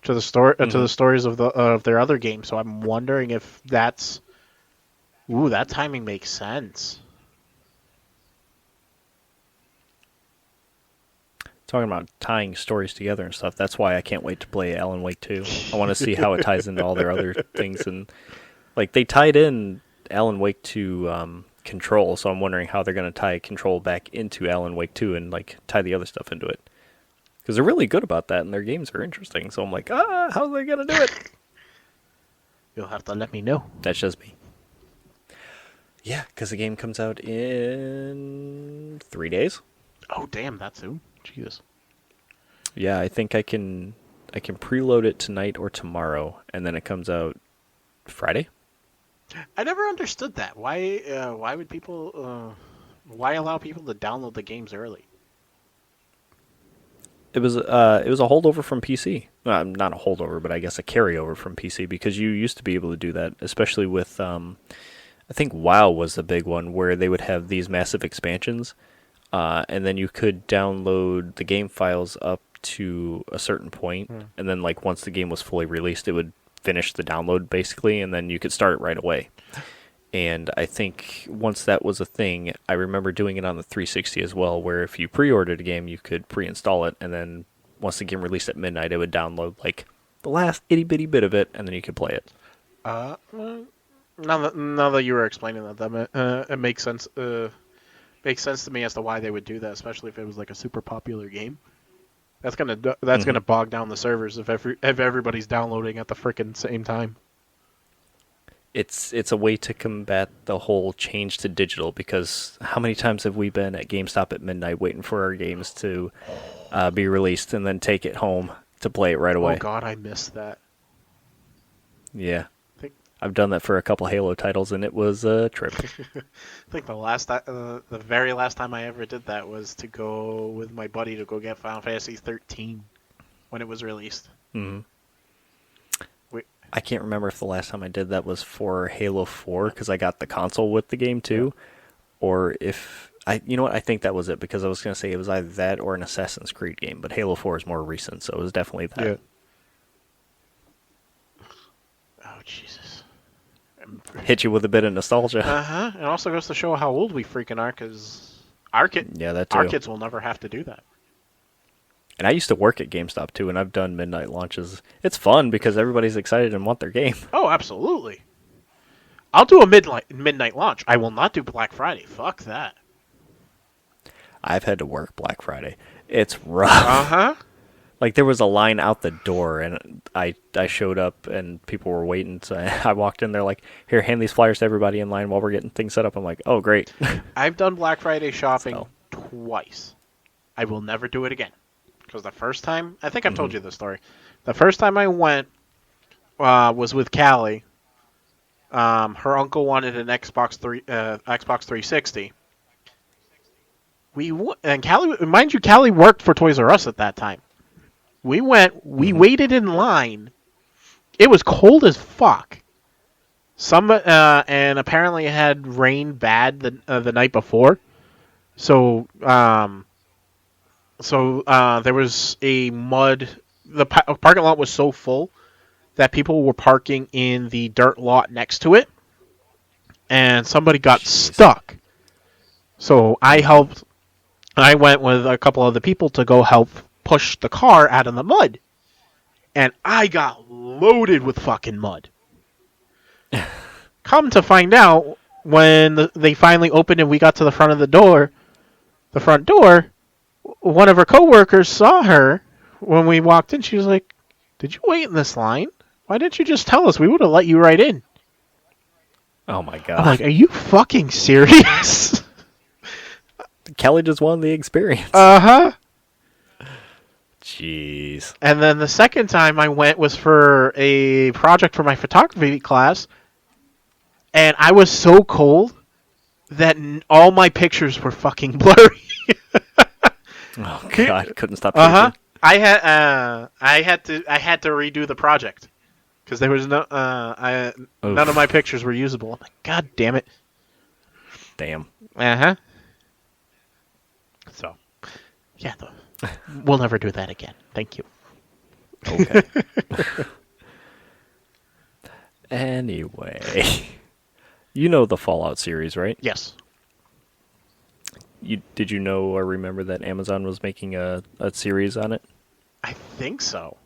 to the story to the stories of their other games. So I'm wondering if that timing makes sense. Talking about tying stories together and stuff, that's why I can't wait to play Alan Wake 2. I want to see how it ties into all their other things. And like they tied in Alan Wake to Control, so I'm wondering how they're going to tie Control back into Alan Wake 2 and like tie the other stuff into it. Because they're really good about that, and their games are interesting. So I'm like, how are they going to do it? You'll have to let me know. That's just me. Yeah, because the game comes out in 3 days. Oh, damn, that soon? Jesus. Yeah, I think I can preload it tonight or tomorrow, and then it comes out Friday. I never understood that. Why would people? Why allow people to download the games early? It was a holdover from PC. Not a holdover, but I guess a carryover from PC, because you used to be able to do that, especially with I think WoW was the big one where they would have these massive expansions. And then you could download the game files up to a certain point, and then like once the game was fully released, it would finish the download basically, and then you could start it right away. And I think once that was a thing, I remember doing it on the 360 as well, where if you pre-ordered a game, you could pre-install it, and then once the game released at midnight, it would download like the last itty-bitty bit of it, and then you could play it. Now that you were explaining that it makes sense. Makes sense to me as to why they would do that, especially if it was like a super popular game. That's gonna bog down the servers if everybody's downloading at the frickin' same time. It's a way to combat the whole change to digital, because how many times have we been at GameStop at midnight waiting for our games to be released and then take it home to play it right away? Oh God, I missed that. Yeah. I've done that for a couple Halo titles, and it was a trip. I think the very last time I ever did that was to go with my buddy to go get Final Fantasy XIII when it was released. Mm-hmm. I can't remember if the last time I did that was for Halo 4, because I got the console with the game too, or if you know what, I think that was it, because I was going to say it was either that or an Assassin's Creed game, but Halo 4 is more recent, so it was definitely that. Yeah. Oh Jesus. Hit you with a bit of nostalgia. It also goes to show how old we freaking are, because our kids will never have to do that. And I used to work at GameStop too, and I've done midnight launches. It's fun because everybody's excited and want their game. Oh, absolutely. I'll do a midnight launch. I will not do Black Friday. Fuck that. I've had to work Black Friday. It's rough. Like, there was a line out the door, and I showed up, and people were waiting. So I walked in, they're like, here, hand these flyers to everybody in line while we're getting things set up. I'm like, oh, great. I've done Black Friday shopping twice. I will never do it again. Because the first time, I think I've told you this story. The first time I went, was with Callie. Her uncle wanted an Xbox 360. And Callie, mind you, Callie worked for Toys R Us at that time. We went. We waited in line. It was cold as fuck. And apparently it had rained bad the night before. So there was a mud. The parking lot was so full that people were parking in the dirt lot next to it, and somebody got stuck. So I helped. I went with a couple other people to go help push the car out of the mud, and I got loaded with fucking mud. Come to find out, when they finally opened and we got to the front door, one of her coworkers saw her when we walked in. She was like, "Did you wait in this line? Why didn't you just tell us? We would have let you right in." Oh my god. I'm like, "Are you fucking serious?" Kelly just won the experience. Uh-huh. Jeez. And then the second time I went was for a project for my photography class, and I was so cold that all my pictures were fucking blurry. Oh god, couldn't stop shaking. Uh-huh. I had to redo the project because there was none of my pictures were usable. I'm like, god damn it. Damn. Uh-huh. So, yeah, we'll never do that again. Thank you. Okay. Anyway, you know the Fallout series, right? Yes. Did you know or remember that Amazon was making a series on it? I think so.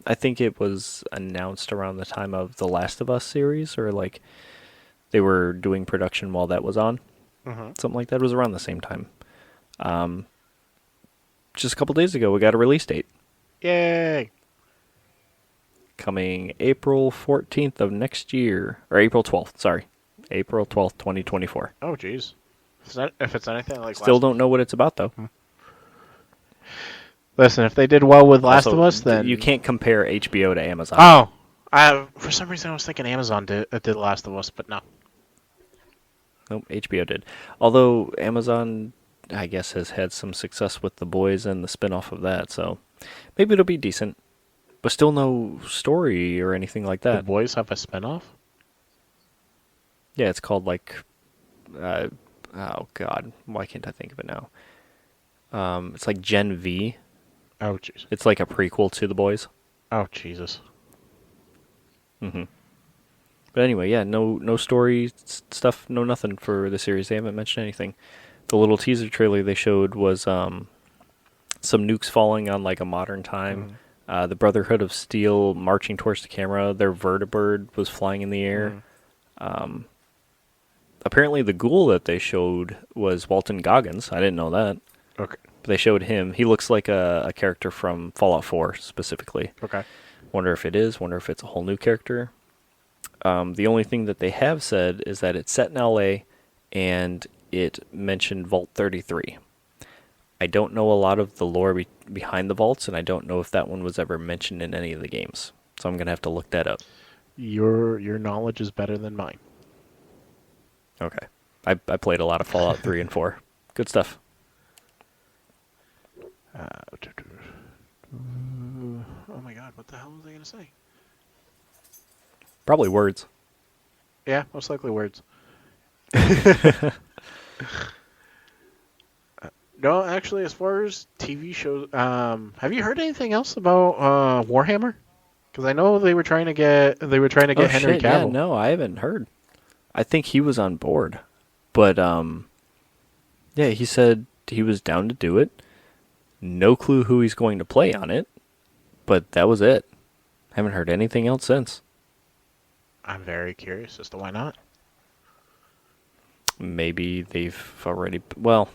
I think it was announced around the time of the Last of Us series, or like they were doing production while that was on. Something like that. It was around the same time. Just a couple days ago, we got a release date. Yay! Coming April 14th of next year. Or April 12th, sorry. April 12th, 2024. Oh, jeez. If it's anything like Still don't know what it's about, though. Listen, if they did well with Last of Us, then... You can't compare HBO to Amazon. Oh! For some reason, I was thinking Amazon did Last of Us, but no. Nope, HBO did. Although Amazon, I guess, has had some success with The Boys and the spin-off of that, so maybe it'll be decent. But still no story or anything like that. The Boys have a spinoff? Yeah, it's called like... oh, God. Why can't I think of it now? It's like Gen V. Oh, jeez. It's like a prequel to The Boys. Oh, Jesus. Mm-hmm. But anyway, yeah, no story stuff, no nothing for the series. They haven't mentioned anything. The little teaser trailer they showed was some nukes falling on like a modern time. The Brotherhood of Steel marching towards the camera. Their vertibird was flying in the air. Apparently the ghoul that they showed was Walton Goggins. I didn't know that. Okay. But they showed him. He looks like a character from Fallout 4 specifically. Okay. Wonder if it is. Wonder if it's a whole new character. The only thing that they have said is that it's set in LA and it mentioned Vault 33. I don't know a lot of the lore behind the vaults, and I don't know if that one was ever mentioned in any of the games. So I'm going to have to look that up. Your knowledge is better than mine. Okay. I played a lot of Fallout 3 and 4. Good stuff. Oh my god, what the hell was I going to say? Probably words. Yeah, most likely words. No, actually, as far as TV shows, have you heard anything else about Warhammer? Because I know they were trying to get Henry Cavill. Yeah, no, I haven't heard. I think he was on board, but yeah, he said he was down to do it. No clue who he's going to play on it, but that was it. Haven't heard anything else since. I'm very curious as to why not. Maybe they've already... Well,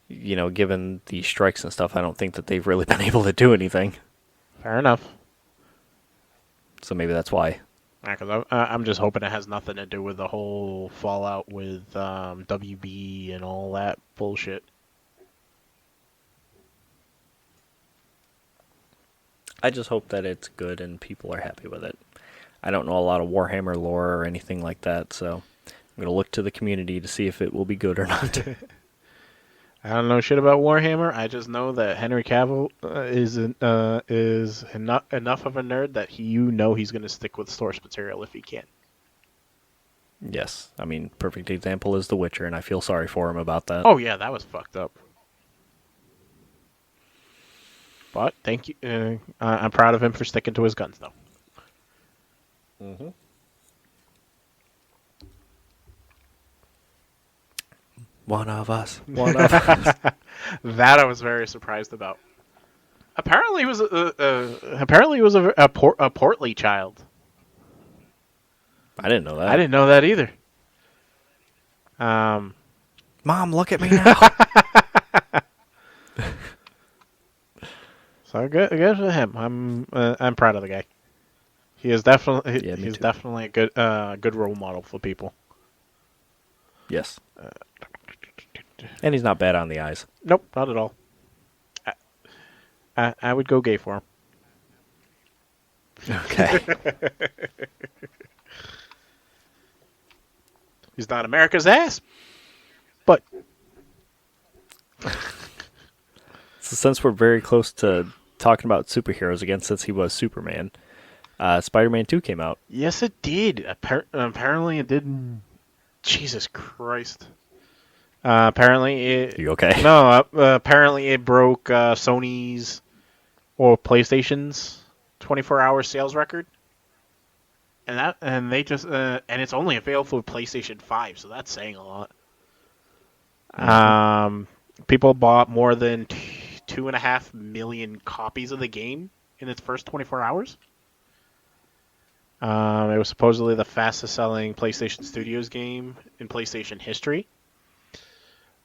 you know, given the strikes and stuff, I don't think that they've really been able to do anything. Fair enough. So maybe that's why. Yeah, because I'm just hoping it has nothing to do with the whole fallout with WB and all that bullshit. I just hope that it's good and people are happy with it. I don't know a lot of Warhammer lore or anything like that, so I'm going to look to the community to see if it will be good or not. I don't know shit about Warhammer. I just know that Henry Cavill is enough of a nerd that he's going to stick with source material if he can. Yes, I mean, perfect example is The Witcher, and I feel sorry for him about that. Oh yeah, that was fucked up. But thank you. I'm proud of him for sticking to his guns, though. Mm-hmm. One of us. One of us. That I was very surprised about. Apparently, he was a portly child. I didn't know that. I didn't know that either. Mom, look at me now. So good for him. I'm proud of the guy. He is definitely Me too. definitely a good role model for people. Yes. And he's not bad on the eyes. Nope, not at all. I would go gay for him. Okay. He's not America's ass, but So since we're very close to talking about superheroes again, since he was Superman, Spider-Man 2 came out. yes, it did. Apparently, it did. Jesus Christ. Apparently, it. Are you okay? No, apparently it broke Sony's or PlayStation's 24-hour sales record, and it's only available for PlayStation 5, so that's saying a lot. People bought more than 2.5 million copies of the game in its first 24 hours. It was supposedly the fastest-selling PlayStation Studios game in PlayStation history.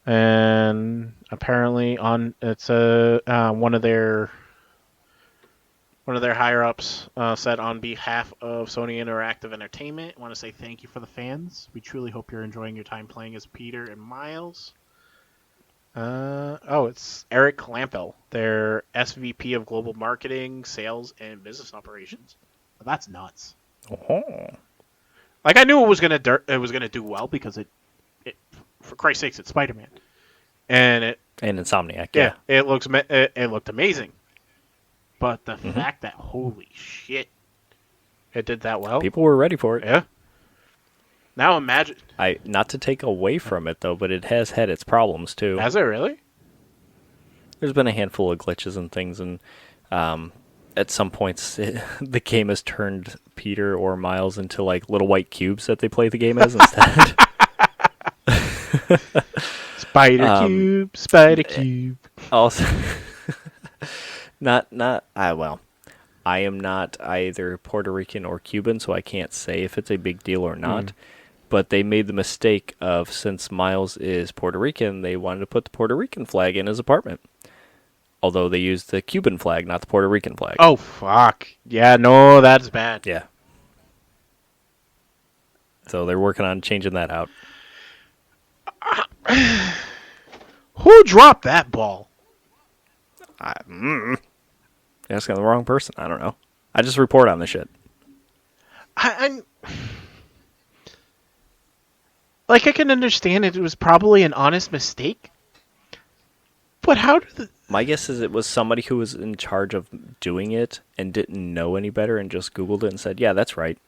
And apparently, it's one of their higher ups said on behalf of Sony Interactive Entertainment, I want to say thank you for the fans. We truly hope you're enjoying your time playing as Peter and Miles. It's Eric Lampel, their SVP of Global Marketing, Sales, and Business Operations. That's nuts. Oh. Like, I knew it was gonna do well because it for Christ's sakes, it's Spider-Man, and Insomniac, it looked amazing. But the fact that holy shit, it did that well. People were ready for it. Yeah. Now imagine. Not to take away from it though, but it has had its problems too. Has it really? There's been a handful of glitches and things, and at some points the game has turned Peter or Miles into like little white cubes that they play the game as instead. Spider Cube. Also, I am not either Puerto Rican or Cuban, so I can't say if it's a big deal or not. But they made the mistake of, since Miles is Puerto Rican, they wanted to put the Puerto Rican flag in his apartment. Although they used the Cuban flag, not the Puerto Rican flag. Oh, fuck. Yeah, no, that's bad. Yeah. So they're working on changing that out. Who dropped that ball? You're asking the wrong person. I don't know. I just report on the shit. I can understand it was probably an honest mistake. But how did My guess is it was somebody who was in charge of doing it and didn't know any better and just Googled it and said, yeah, that's right.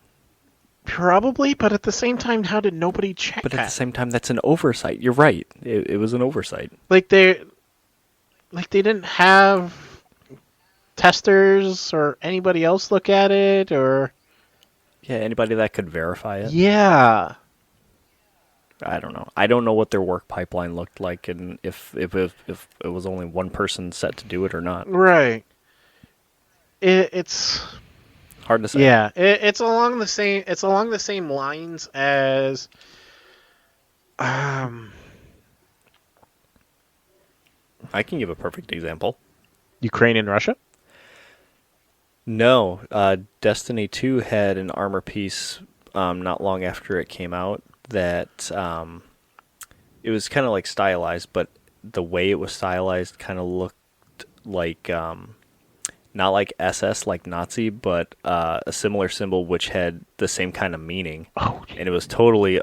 Probably, but at the same time, how did nobody check But that? at the same time, that's an oversight. You're right. It was an oversight. They didn't have testers or anybody else look at it, or Yeah, anybody that could verify it. yeah. I don't know. I don't know what their work pipeline looked like, and if it was only one person set to do it or not. Right. It's Hard to say. yeah. It's along the same. It's along the same lines as I can give a perfect example. Ukraine and Russia. No, Destiny 2 had an armor piece not long after it came out that it was kind of like stylized, but the way it was stylized kind of looked like not not like SS, like Nazi, but a similar symbol which had the same kind of meaning. Oh, And it was totally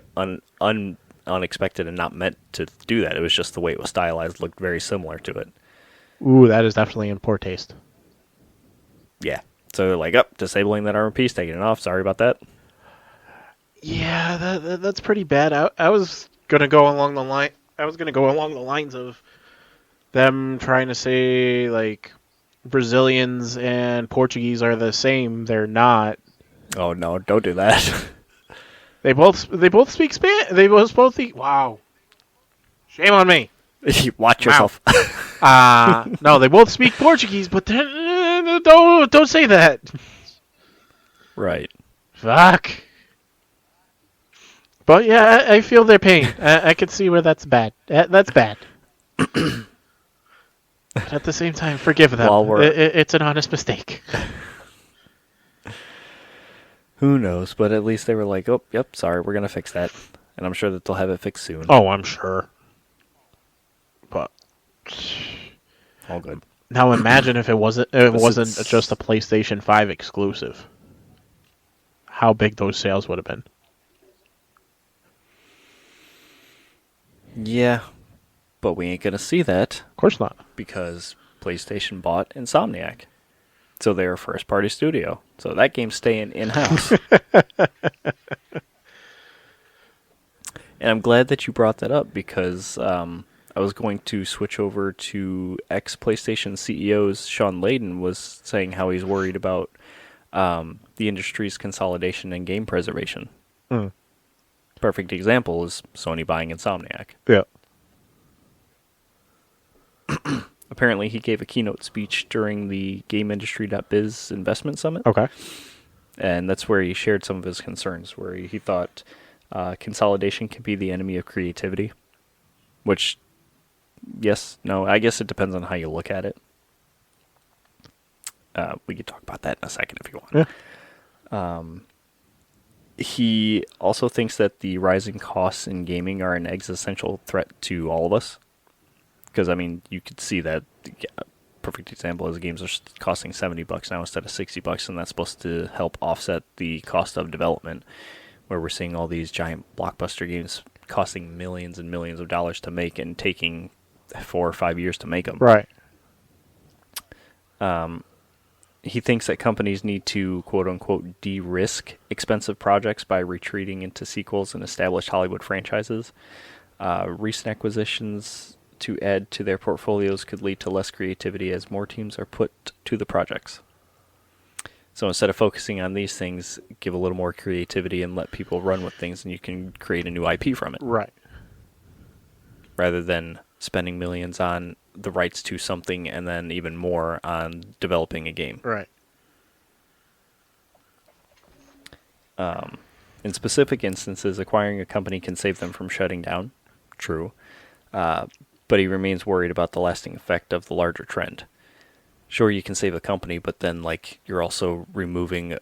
unexpected and not meant to do that. It was just the way it was stylized looked very similar to it. ooh, that is definitely in poor taste. Yeah. So they're like, disabling that armor piece, taking it off. Sorry about that. Yeah, that's pretty bad. I was gonna go along the line. I was gonna go along the lines of them trying to say like Brazilians and Portuguese are the same. They're not. Oh no, don't do that. They both speak Spanish. They both speak. Wow, shame on me. Watch Wow. yourself. No, they both speak Portuguese, but don't say that. Right. Fuck. But yeah, I feel their pain. I can see where that's bad. That's bad. But at the same time, forgive them. It's an honest mistake. Who knows? But at least they were like, oh, yep, sorry, we're going to fix that. And I'm sure that they'll have it fixed soon. Oh, I'm sure. But all good. now imagine if it wasn't just a PlayStation 5 exclusive. How big those sales would have been. Yeah, but we ain't going to see that. Of course not. Because PlayStation bought Insomniac. So they're a first-party studio. So that game's staying in-house. And I'm glad that you brought that up because I was going to switch over to ex-PlayStation CEO's Sean Layden was saying how he's worried about the industry's consolidation and game preservation. Mm. Perfect example is Sony buying Insomniac. Yeah. Apparently, he gave a keynote speech during the GameIndustry.biz investment summit. Okay. And that's where he shared some of his concerns, where he thought consolidation can be the enemy of creativity. Which, yes, no, I guess it depends on how you look at it. We could talk about that in a second if you want. Yeah. He also thinks that the rising costs in gaming are an existential threat to all of us. Because, I mean, you could see that a perfect example is games are costing $70 now instead of $60, and that's supposed to help offset the cost of development, where we're seeing all these giant blockbuster games costing millions and millions of dollars to make and taking 4 or 5 years to make them. Right. He thinks that companies need to, quote-unquote, de-risk expensive projects by retreating into sequels and established Hollywood franchises. Recent acquisitions to add to their portfolios could lead to less creativity as more teams are put to the projects. So instead of focusing on these things, give a little more creativity and let people run with things, and you can create a new IP from it. Right. Rather than spending millions on the rights to something and then even more on developing a game. Right. In specific instances, acquiring a company can save them from shutting down. True. But he remains worried about the lasting effect of the larger trend. Sure, you can save a company, but then you're also removing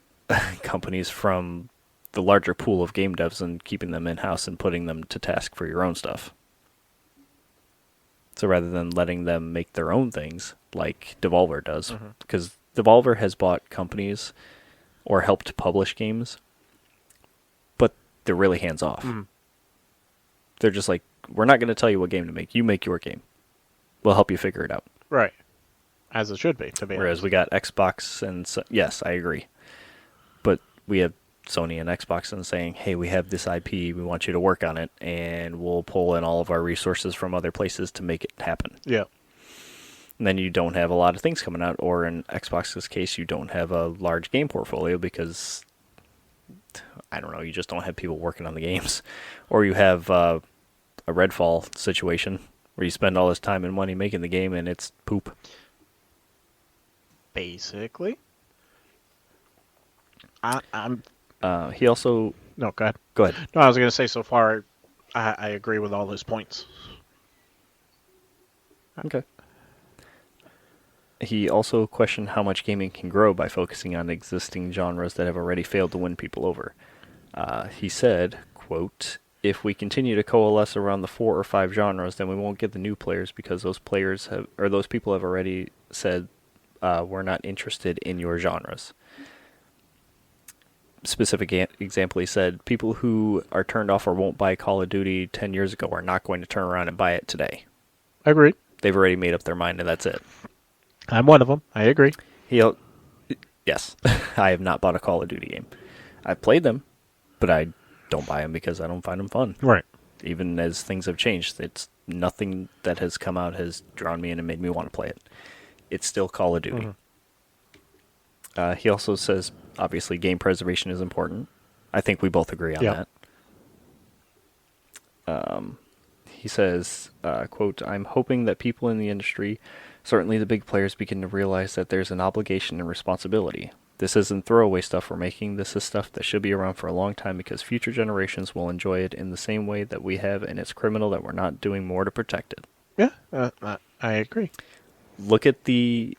companies from the larger pool of game devs and keeping them in-house and putting them to task for your own stuff. So rather than letting them make their own things, like Devolver does, because Devolver has bought companies or helped publish games, but they're really hands-off. Mm. They're just like, we're not going to tell you what game to make. You make your game. We'll help you figure it out. Right. As it should be, to be Whereas honest. we got Xbox and... yes, I agree. But we have Sony and Xbox and saying, hey, we have this IP, we want you to work on it, and we'll pull in all of our resources from other places to make it happen. Yeah. And then you don't have a lot of things coming out, or in Xbox's case, you don't have a large game portfolio because, I don't know, you just don't have people working on the games. Or you have a Redfall situation where you spend all this time and money making the game and it's poop. Basically. I'm... He also... No, go ahead. Go ahead. No, I was going to say, so far, I agree with all his points. Okay. He also questioned how much gaming can grow by focusing on existing genres that have already failed to win people over. He said, quote, if we continue to coalesce around the 4 or 5 genres, then we won't get the new players because those people have already said we're not interested in your genres. Specific example, he said, people who are turned off or won't buy Call of Duty 10 years ago are not going to turn around and buy it today. I agree. They've already made up their mind, and that's it. I'm one of them. I agree. Yes, I have not bought a Call of Duty game. I've played them, but I don't buy them because I don't find them fun. Right. Even as things have changed, it's nothing that has come out has drawn me in and made me want to play it. It's still Call of Duty. He also says, obviously, game preservation is important. I think we both agree on that. He says, quote, I'm hoping that people in the industry, certainly the big players, begin to realize that there's an obligation and responsibility. This isn't throwaway stuff we're making. This is stuff that should be around for a long time because future generations will enjoy it in the same way that we have, and it's criminal that we're not doing more to protect it. Yeah, I agree. Look at the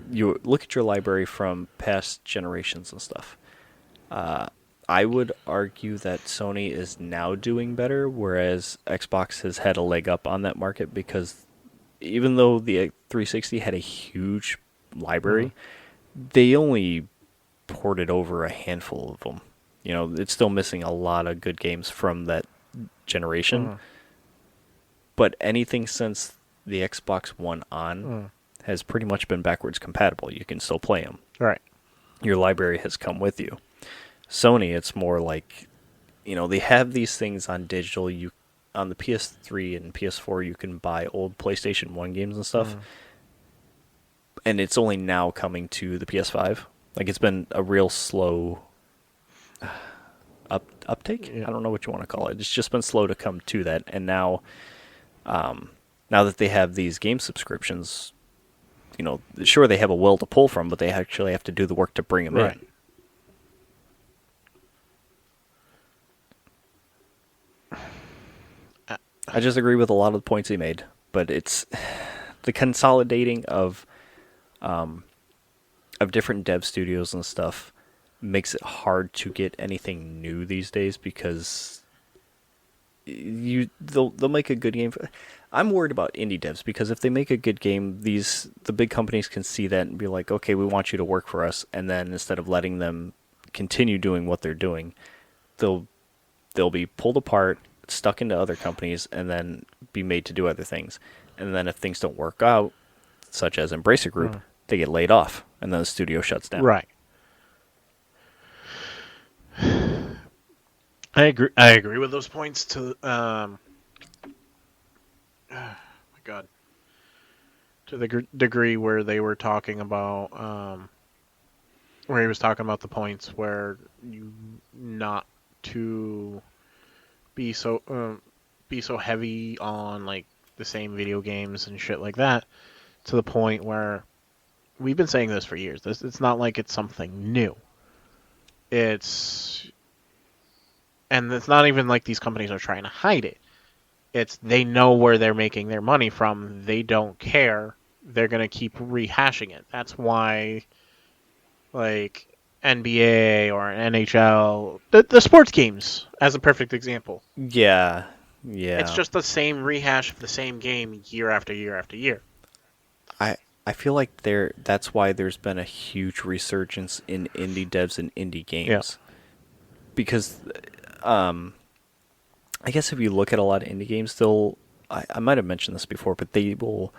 you look at your library from past generations and stuff. I would argue that Sony is now doing better, whereas Xbox has had a leg up on that market because even though the 360 had a huge library, they only ported over a handful of them. You know, it's still missing a lot of good games from that generation. But anything since the Xbox One on has pretty much been backwards compatible. You can still play them. Right. Your library has come with you. Sony, it's more like, you know, they have these things on digital. On the PS3 and PS4, you can buy old PlayStation 1 games and stuff. And it's only now coming to the PS5. Like, it's been a real slow uptake? Yeah. I don't know what you want to call it. It's just been slow to come to that. And now, now that they have these game subscriptions, you know, sure, they have a well to pull from, but they actually have to do the work to bring them in. I just agree with a lot of the points he made, but it's the consolidating of different dev studios and stuff makes it hard to get anything new these days because they'll make a good game. I'm worried about indie devs because if they make a good game, the big companies can see that and be like, okay, we want you to work for us, and then instead of letting them continue doing what they're doing, they'll be pulled apart, stuck into other companies, and then be made to do other things. And then if things don't work out, such as Embracer Group, they get laid off, and then the studio shuts down. Right. I agree with those points to oh my god, to the degree where they were talking about where he was talking about the points where you not to be so heavy on like the same video games and shit like that, to the point where we've been saying this for years. It's not like it's something new. And it's not even like these companies are trying to hide it. It's they know where they're making their money from. They don't care. They're going to keep rehashing it. That's why, like, NBA or NHL, the sports games, as a perfect example. Yeah. It's just the same rehash of the same game year after year after year. I feel like that's why there's been a huge resurgence in indie devs and indie games. Yeah. Because I guess if you look at a lot of indie games, I might have mentioned this before, but they will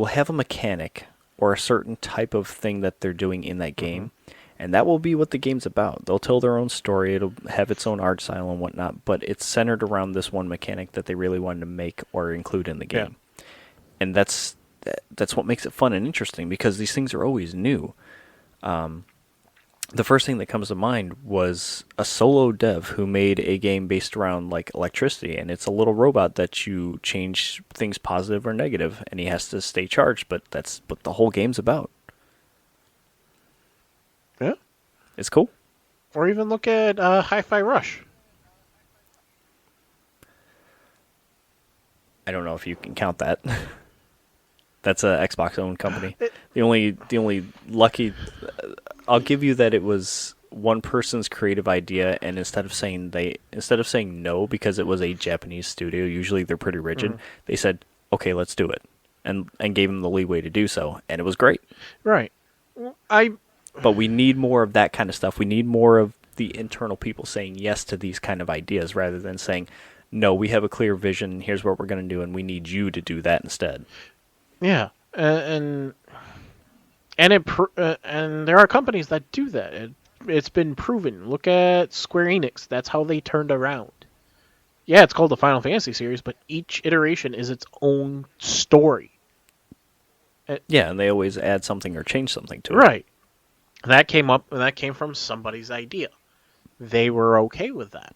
have a mechanic or a certain type of thing that they're doing in that game, and that will be what the game's about. They'll tell their own story, it'll have its own art style and whatnot, but it's centered around this one mechanic that they really wanted to make or include in the game. Yeah. And that's what makes it fun and interesting, because these things are always new. The first thing that comes to mind was a solo dev who made a game based around like electricity, and it's a little robot that you change things positive or negative, and he has to stay charged, but that's what the whole game's about. Yeah. It's cool. Or even look at Hi-Fi Rush. I don't know if you can count that. That's a Xbox-owned company. The only lucky, I'll give you that it was one person's creative idea, and instead of saying no because it was a Japanese studio, usually they're pretty rigid. They said, "Okay, let's do it." and gave them the leeway to do so, and it was great. Right. But we need more of that kind of stuff. We need more of the internal people saying yes to these kind of ideas rather than saying, no, we have a clear vision, here's what we're going to do, and we need you to do that instead. Yeah. And there are companies that do that. It's been proven. Look at Square Enix. That's how they turned around. Yeah, it's called the Final Fantasy series, but each iteration is its own story. Yeah, and they always add something or change something to it. Right. That came from somebody's idea. They were okay with that.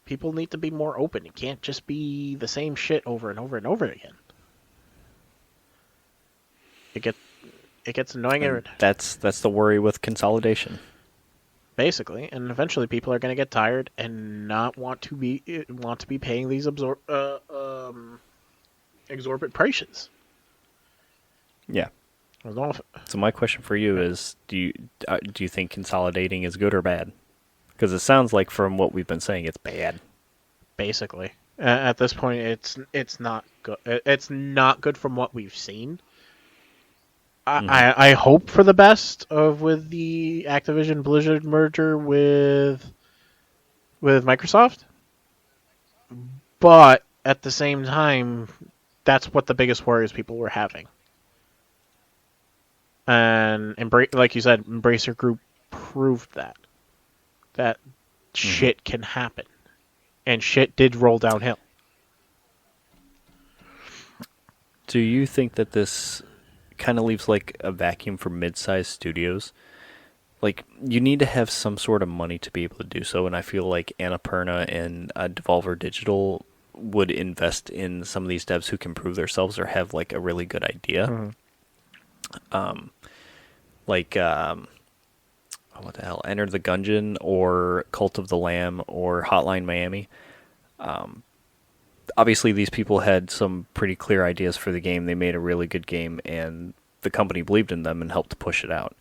People need to be more open. It can't just be the same shit over and over and over again. It gets annoying. And that's the worry with consolidation. Basically, and eventually people are going to get tired and not want to be paying these exorbitant prices. Yeah. So my question for you is: do you think consolidating is good or bad? Because it sounds like from what we've been saying, it's bad. Basically, at this point, it's not good. It's not good from what we've seen. I hope for the best with the Activision Blizzard merger with Microsoft, but at the same time, that's what the biggest worries people were having. And like you said, Embracer Group proved that shit can happen, and shit did roll downhill. Do you think that this kind of leaves like a vacuum for mid-sized studios? Like, you need to have some sort of money to be able to do so, and I feel like Annapurna and Devolver Digital would invest in some of these devs who can prove themselves or have like a really good idea. Mm-hmm. What the hell? Enter the Gungeon or Cult of the Lamb or Hotline Miami. Obviously, these people had some pretty clear ideas for the game. They made a really good game, and the company believed in them and helped push it out.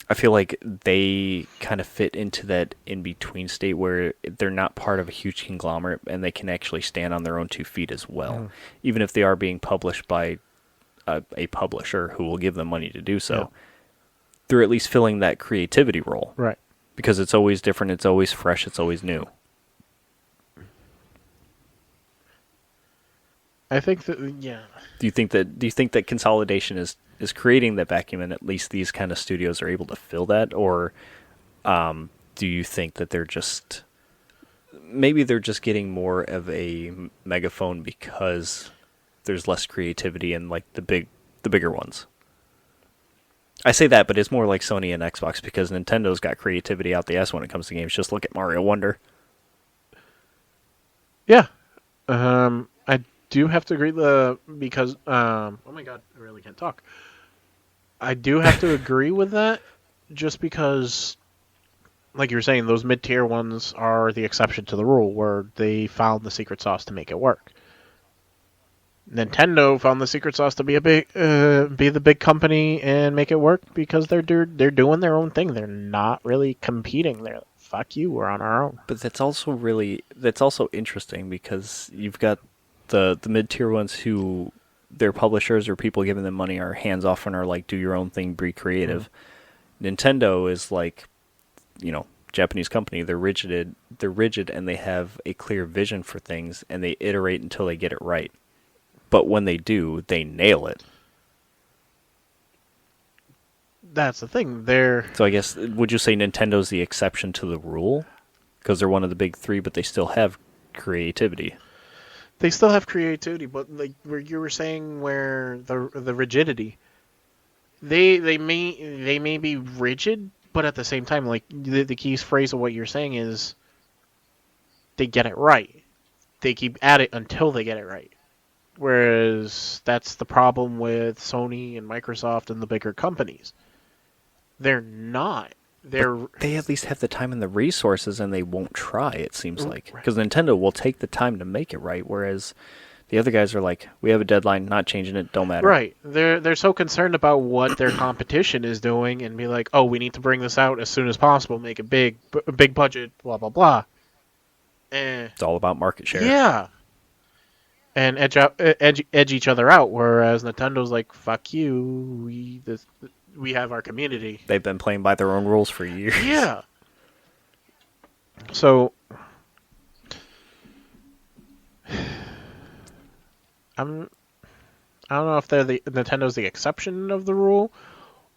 I feel like they kind of fit into that in-between state where they're not part of a huge conglomerate, and they can actually stand on their own 2 feet as well, even if they are being published by a publisher who will give them money to do so. Yeah. They're at least filling that creativity role. Right. Because it's always different, it's always fresh, it's always new. I think that, yeah. Do you think that consolidation is creating that vacuum, and at least these kind of studios are able to fill that, or do you think that they're just getting more of a megaphone because there's less creativity in like the bigger ones? I say that, but it's more like Sony and Xbox, because Nintendo's got creativity out the ass when it comes to games. Just look at Mario Wonder. Yeah. I do have to agree because oh my god, I really can't talk. I do have to agree with that, just because, like you were saying, those mid-tier ones are the exception to the rule, where they found the secret sauce to make it work. Nintendo found the secret sauce to be the big company and make it work because they're doing their own thing. They're not really competing. They're like, fuck you, we're on our own. But that's also interesting, because you've got the mid-tier ones who their publishers or people giving them money are hands off and are like, do your own thing, be creative. Nintendo is like, Japanese company. They're rigid, and they have a clear vision for things, and they iterate until they get it right. But when they do, they nail it. That's the thing. So I guess, would you say Nintendo's the exception to the rule? Because they're one of the big three, but they still have creativity. They still have creativity, but like where you were saying, where the rigidity, they may be rigid, but at the same time, like the key phrase of what you're saying is, they get it right. They keep at it until they get it right. Whereas that's the problem with Sony and Microsoft and the bigger companies. They're not. They at least have the time and the resources, and they won't try, it seems like. Because Nintendo will take the time to make it right, whereas the other guys are like, we have a deadline, not changing it, don't matter. Right. They're so concerned about what their competition is doing and be like, oh, we need to bring this out as soon as possible, make it big budget, blah, blah, blah. It's all about market share. Yeah. and edge each other out. Whereas Nintendo's like, "Fuck you, we have our community." They've been playing by their own rules for years. Yeah. So I don't know if Nintendo's the exception of the rule,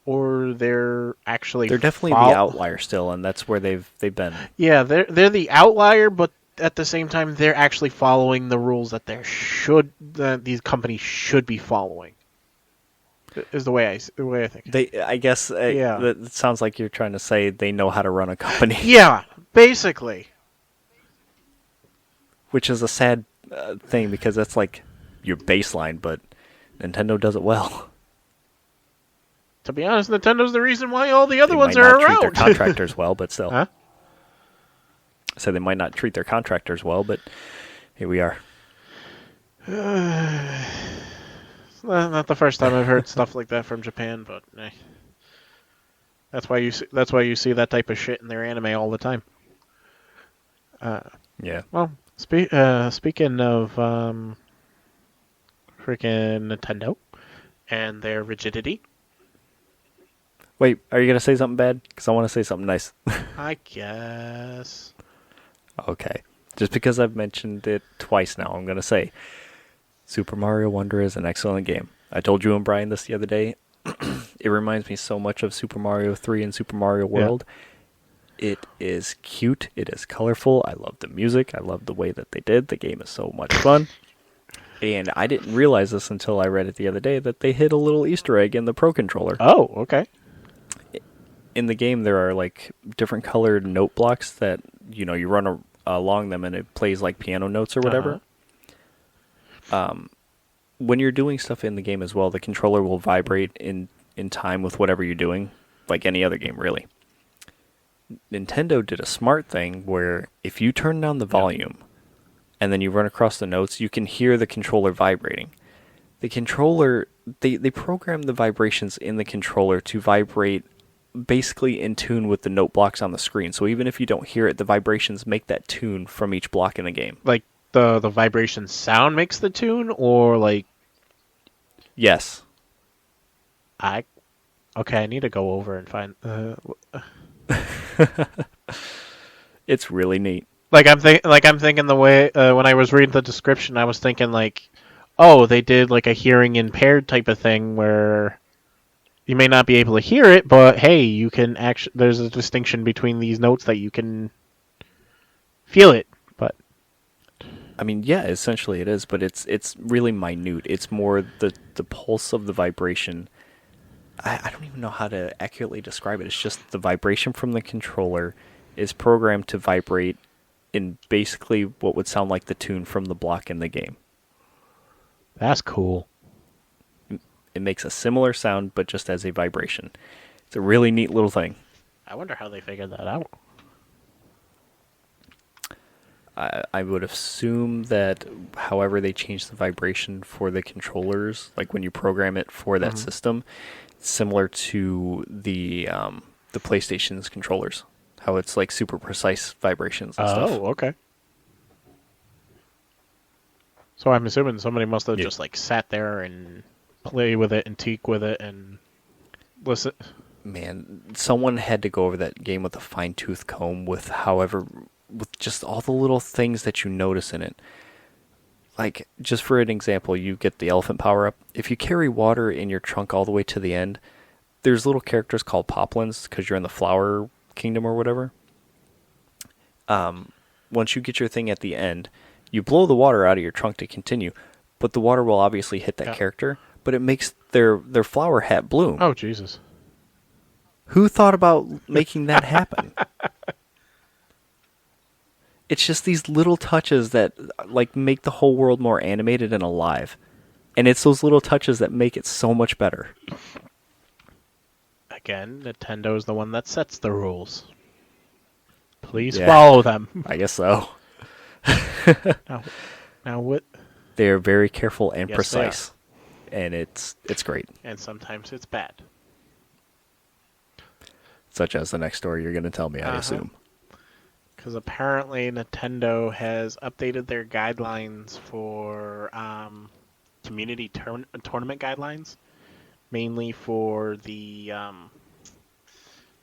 or they're actually They're definitely the outlier still, and that's where they've been. Yeah, they're the outlier, but at the same time, they're actually following the rules that these companies should be following. Is the way I think. I guess. Yeah. That sounds like you're trying to say they know how to run a company. Yeah, basically. Which is a sad thing because that's like your baseline, but Nintendo does it well. To be honest, Nintendo's the reason why all the other They ones might are not treat around. their contractors well, but still. Huh? So they might not treat their contractors well, but here we are. Not the first time I've heard stuff like that from Japan, but that's why you see that type of shit in their anime all the time. Yeah. Well, speaking of freaking Nintendo and their rigidity, Wait, are you going to say something bad? Because I want to say something nice. I guess. Okay. Just because I've mentioned it twice now, I'm going to say Super Mario Wonder is an excellent game. I told you and Brian this the other day. It reminds me so much of Super Mario 3 and Super Mario World. Yeah. It is cute. It is colorful. I love the music. I love the way that they did. The game is so much fun. And I didn't realize this until I read it the other day that they hid a little Easter egg in the Pro Controller. Oh, okay. In the game, there are like different colored note blocks that, you run along them and it plays like piano notes or whatever. When you're doing stuff in the game as well, the controller will vibrate in time with whatever you're doing, like any other game, really. Nintendo did a smart thing where if you turn down the volume and then you run across the notes, you can hear the controller vibrating. The controller, they program the vibrations in the controller to vibrate basically in tune with the note blocks on the screen. So even if you don't hear it, the vibrations make that tune from each block in the game. Like the vibration sound makes the tune, or like... Yes. I need to go over and find... It's really neat. I'm thinking the way when I was reading the description, I was thinking like, oh, they did like a hearing impaired type of thing where you may not be able to hear it, but hey, you can actually. There's a distinction between these notes that you can feel it. But I mean, yeah, essentially it is, but it's really minute. It's more the pulse of the vibration. I don't even know how to accurately describe it. It's just the vibration from the controller is programmed to vibrate in basically what would sound like the tune from the block in the game. That's cool. It makes a similar sound, but just as a vibration. It's a really neat little thing. I wonder how they figured that out. I would assume that however they change the vibration for the controllers, like when you program it for that system, it's similar to the PlayStation's controllers. How it's like super precise vibrations and stuff. Oh, okay. So I'm assuming somebody must have just like sat there and play with it and teak with it and listen. Man, someone had to go over that game with a fine-tooth comb with just all the little things that you notice in it. Like, just for an example, you get the elephant power-up. If you carry water in your trunk all the way to the end, there's little characters called poplins because you're in the flower kingdom or whatever. Once you get your thing at the end, you blow the water out of your trunk to continue, but the water will obviously hit that character, but it makes their flower hat bloom. Oh, Jesus. Who thought about making that happen? It's just these little touches that like make the whole world more animated and alive. And it's those little touches that make it so much better. Again, Nintendo is the one that sets the rules. Please follow them. I guess so. Now what? They're very careful and precise. And it's great. And sometimes it's bad. Such as the next story you're going to tell me, I assume. Because apparently Nintendo has updated their guidelines for community tournament guidelines, mainly for the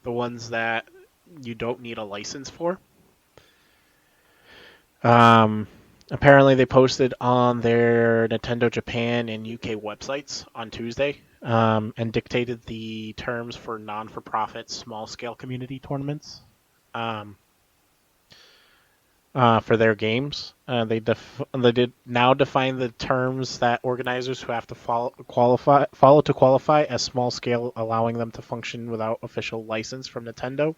ones that you don't need a license for. Apparently, they posted on their Nintendo Japan and UK websites on Tuesday and dictated the terms for non-for-profit small-scale community tournaments for their games. They did now define the terms that organizers who have to follow to qualify as small-scale, allowing them to function without official license from Nintendo.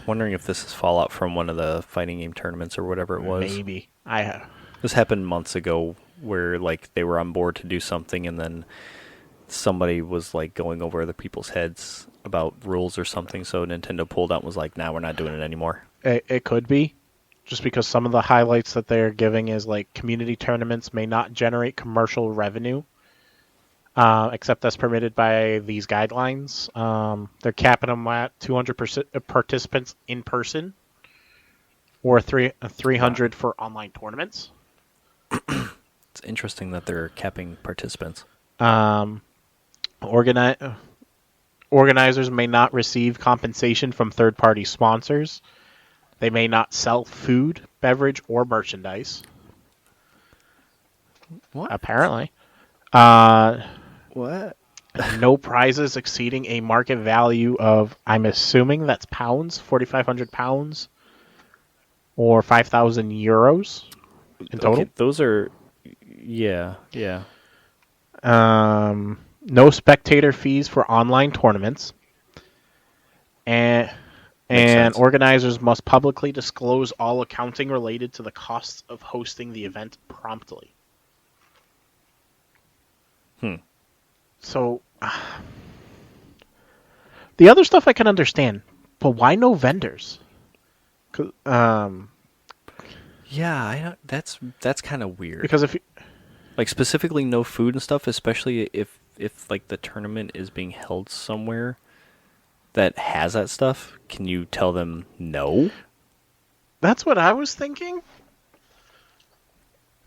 Wondering if this is fallout from one of the fighting game tournaments or whatever it was. Maybe. This happened months ago where like they were on board to do something and then somebody was like going over other people's heads about rules or something, so Nintendo pulled out and was like, nah, we're not doing it anymore. It could be. Just because some of the highlights that they're giving is like community tournaments may not generate commercial revenue. Except as permitted by these guidelines. They're capping them at 200 participants in person, or 300 for online tournaments. It's interesting that they're capping participants. Organizers may not receive compensation from third-party sponsors. They may not sell food, beverage, or merchandise. What? Apparently. What? No prizes exceeding a market value of, I'm assuming that's pounds, 4,500 pounds, or 5,000 euros in total. Okay, those are, yeah. No spectator fees for online tournaments, and organizers must publicly disclose all accounting related to the costs of hosting the event promptly. So, the other stuff I can understand, but why no vendors? Yeah, that's kind of weird. Because if like specifically no food and stuff, especially if like the tournament is being held somewhere that has that stuff, can you tell them no? That's what I was thinking.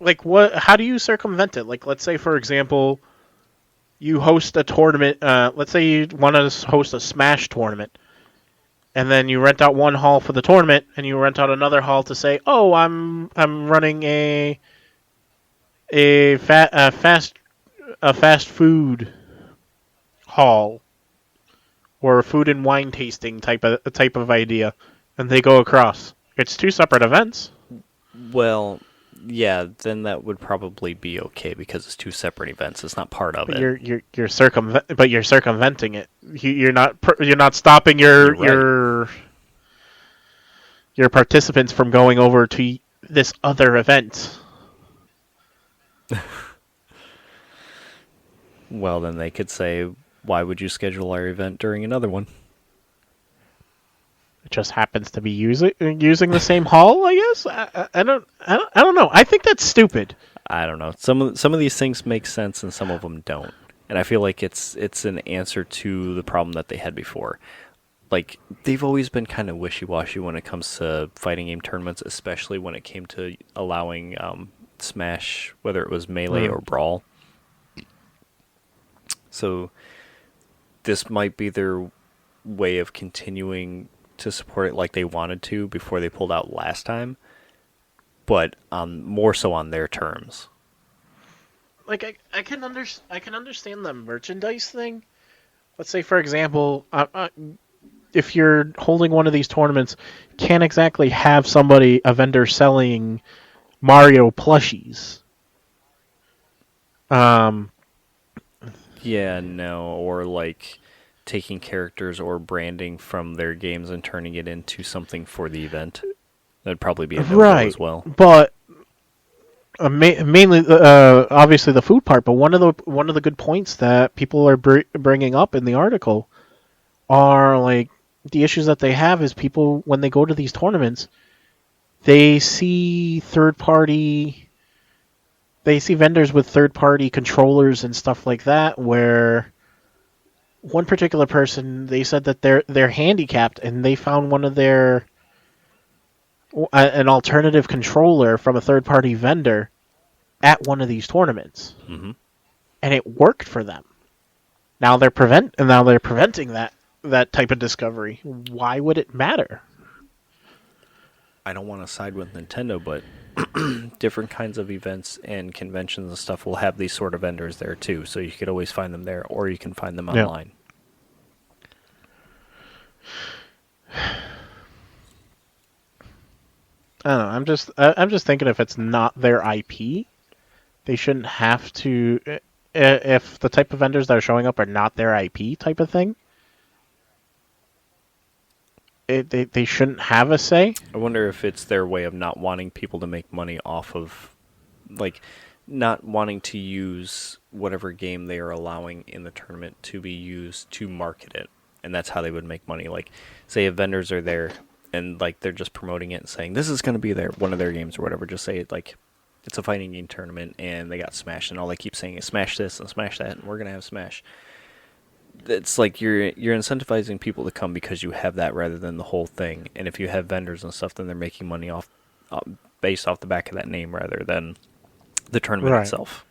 Like, what? How do you circumvent it? Like, let's say, for example, you host a tournament. Let's say you want to host a Smash tournament, and then you rent out one hall for the tournament, and you rent out another hall to say, "Oh, I'm running a fast food hall or a food and wine tasting type of idea," and they go across. It's two separate events. Well, yeah, then that would probably be okay because it's two separate events. It's not part of But it. you're circumventing it. You're not stopping your participants from going over to this other event. Well, then they could say, why would you schedule our event during another one? It just happens to be using the same hall, I guess. I don't know. I think that's stupid. I don't know. Some of these things make sense and some of them don't. And I feel like it's an answer to the problem that they had before. Like, they've always been kind of wishy-washy when it comes to fighting game tournaments, especially when it came to allowing Smash, whether it was Melee or Brawl. So this might be their way of continuing to support it like they wanted to before they pulled out last time, but more so on their terms. Like, I can understand the merchandise thing. Let's say, for example, if you're holding one of these tournaments, you can't exactly have a vendor selling Mario plushies. Yeah, no, or like taking characters or branding from their games and turning it into something for the event. That'd probably be a no-go as well. But mainly, obviously, the food part. But one of the good points that people are bringing up in the article are like the issues that they have is people when they go to these tournaments, they see vendors with third-party controllers and stuff like that, where one particular person, they said that they're handicapped, and they found one of their an alternative controller from a third party vendor at one of these tournaments, and it worked for them. Now they're preventing that type of discovery. Why would it matter? I don't want to side with Nintendo, but different kinds of events and conventions and stuff will have these sort of vendors there too. So you could always find them there, or you can find them online. I don't know. I'm just thinking if it's not their IP, they shouldn't have to. If the type of vendors that are showing up are not their IP type of thing, they shouldn't have a say. I wonder if it's their way of not wanting people to make money off of, like, not wanting to use whatever game they are allowing in the tournament to be used to market it. And that's how they would make money. Like, say if vendors are there and, like, they're just promoting it and saying, this is going to be one of their games or whatever. Just say, like, it's a fighting game tournament and they got Smash and all they keep saying is Smash this and Smash that and we're going to have Smash. It's like you're incentivizing people to come because you have that rather than the whole thing. And if you have vendors and stuff, then they're making money off based off the back of that name rather than the tournament itself.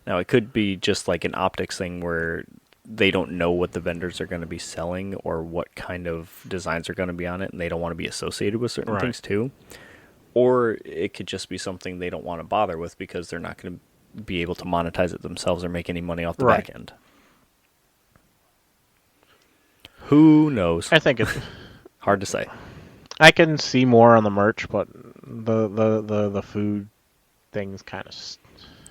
Now, it could be just like an optics thing where they don't know what the vendors are going to be selling or what kind of designs are going to be on it, and they don't want to be associated with certain things too. Or it could just be something they don't want to bother with because they're not going to be able to monetize it themselves or make any money off the back end. Who knows? I think it's hard to say. I can see more on the merch, but the food thing's kind of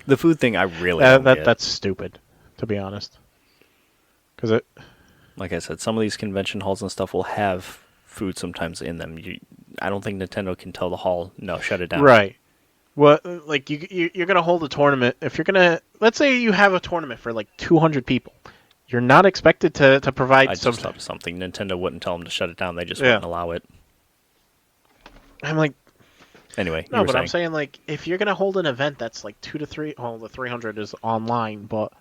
the food thing. I really don't get. That's stupid, to be honest. Because it, like I said, some of these convention halls and stuff will have food sometimes in them. I don't think Nintendo can tell the hall, no, shut it down. Right. Well, like you're gonna hold a tournament. If you're gonna, let's say you have a tournament for like 200 people. You're not expected to provide something. Nintendo wouldn't tell them to shut it down. They just wouldn't allow it. I'm like... Anyway, no, but I'm saying, like, if you're going to hold an event that's like 2 to 3... Well, the 300 is online, but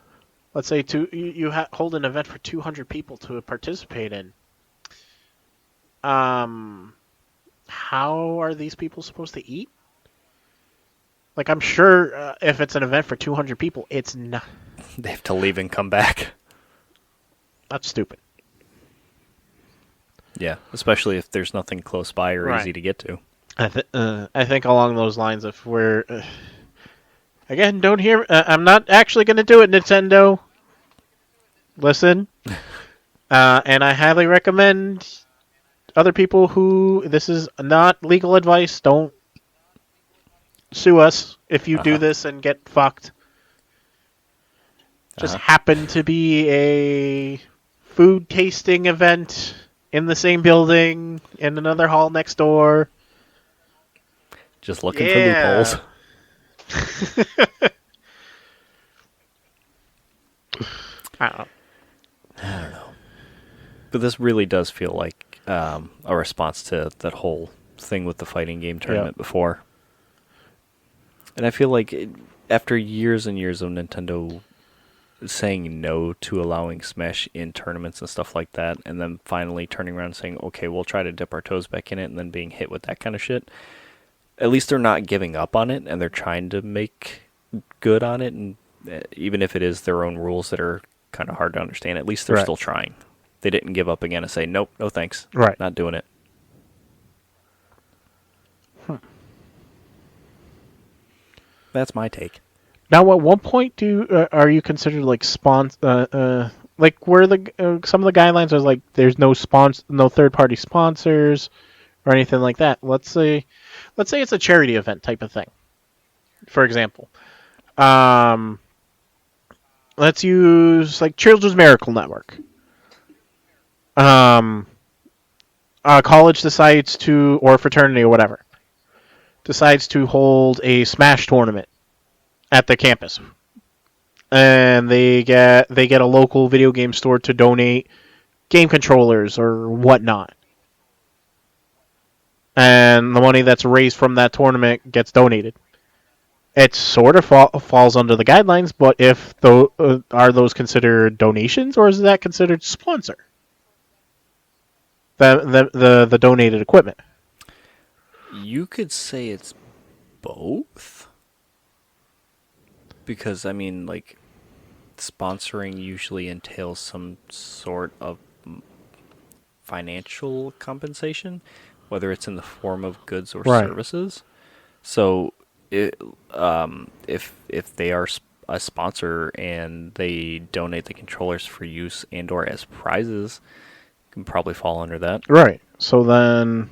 let's say you hold an event for 200 people to participate in. How are these people supposed to eat? Like, I'm sure if it's an event for 200 people, it's not... They have to leave and come back. That's stupid. Yeah, especially if there's nothing close by or easy to get to. I think along those lines, if we're... again, don't hear... I'm not actually going to do it, Nintendo. Listen. And I highly recommend other people who... This is not legal advice. Don't sue us if you do this and get fucked. Just happened to be a food tasting event in the same building in another hall next door. Just looking for loopholes. I don't know. But this really does feel like a response to that whole thing with the fighting game tournament before. And I feel like after years and years of Nintendo saying no to allowing Smash in tournaments and stuff like that, and then finally turning around and saying, okay, we'll try to dip our toes back in it, and then being hit with that kind of shit, at least they're not giving up on it, and they're trying to make good on it, and even if it is their own rules that are kind of hard to understand, at least they're still trying. They didn't give up again and say, nope, no thanks, not doing it. That's my take. Now, at what point are you considered like like where some of the guidelines are like there's no third party sponsors or anything like that? Let's say it's a charity event type of thing. For example, let's use like Children's Miracle Network. A college decides to, or fraternity or whatever, decides to hold a Smash tournament at the campus, and they get a local video game store to donate game controllers or whatnot, and the money that's raised from that tournament gets donated. it sort of falls under the guidelines, but if are those considered donations, or is that considered sponsor? The donated equipment. You could say it's both. Because, I mean, like, sponsoring usually entails some sort of financial compensation, whether it's in the form of goods or Right. services. So, if they are a sponsor and they donate the controllers for use and or as prizes, can probably fall under that. Right. So then,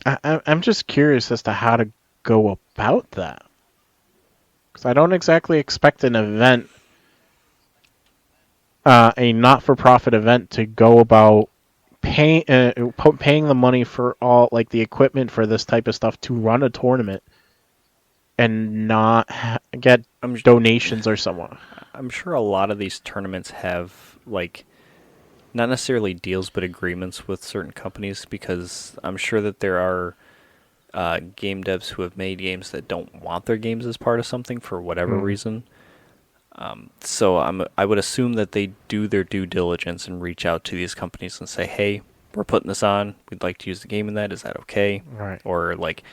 I'm just curious as to how to go about that, because I don't exactly expect an event, a not-for-profit event, to go about paying the money for all, like, the equipment for this type of stuff to run a tournament and not get donations or someone. I'm sure a lot of these tournaments have, like, not necessarily deals, but agreements with certain companies, because I'm sure that there are game devs who have made games that don't want their games as part of something for whatever reason. So I would assume that they do their due diligence and reach out to these companies and say, hey, we're putting this on. We'd like to use the game in that. Is that okay? Right. Or, like,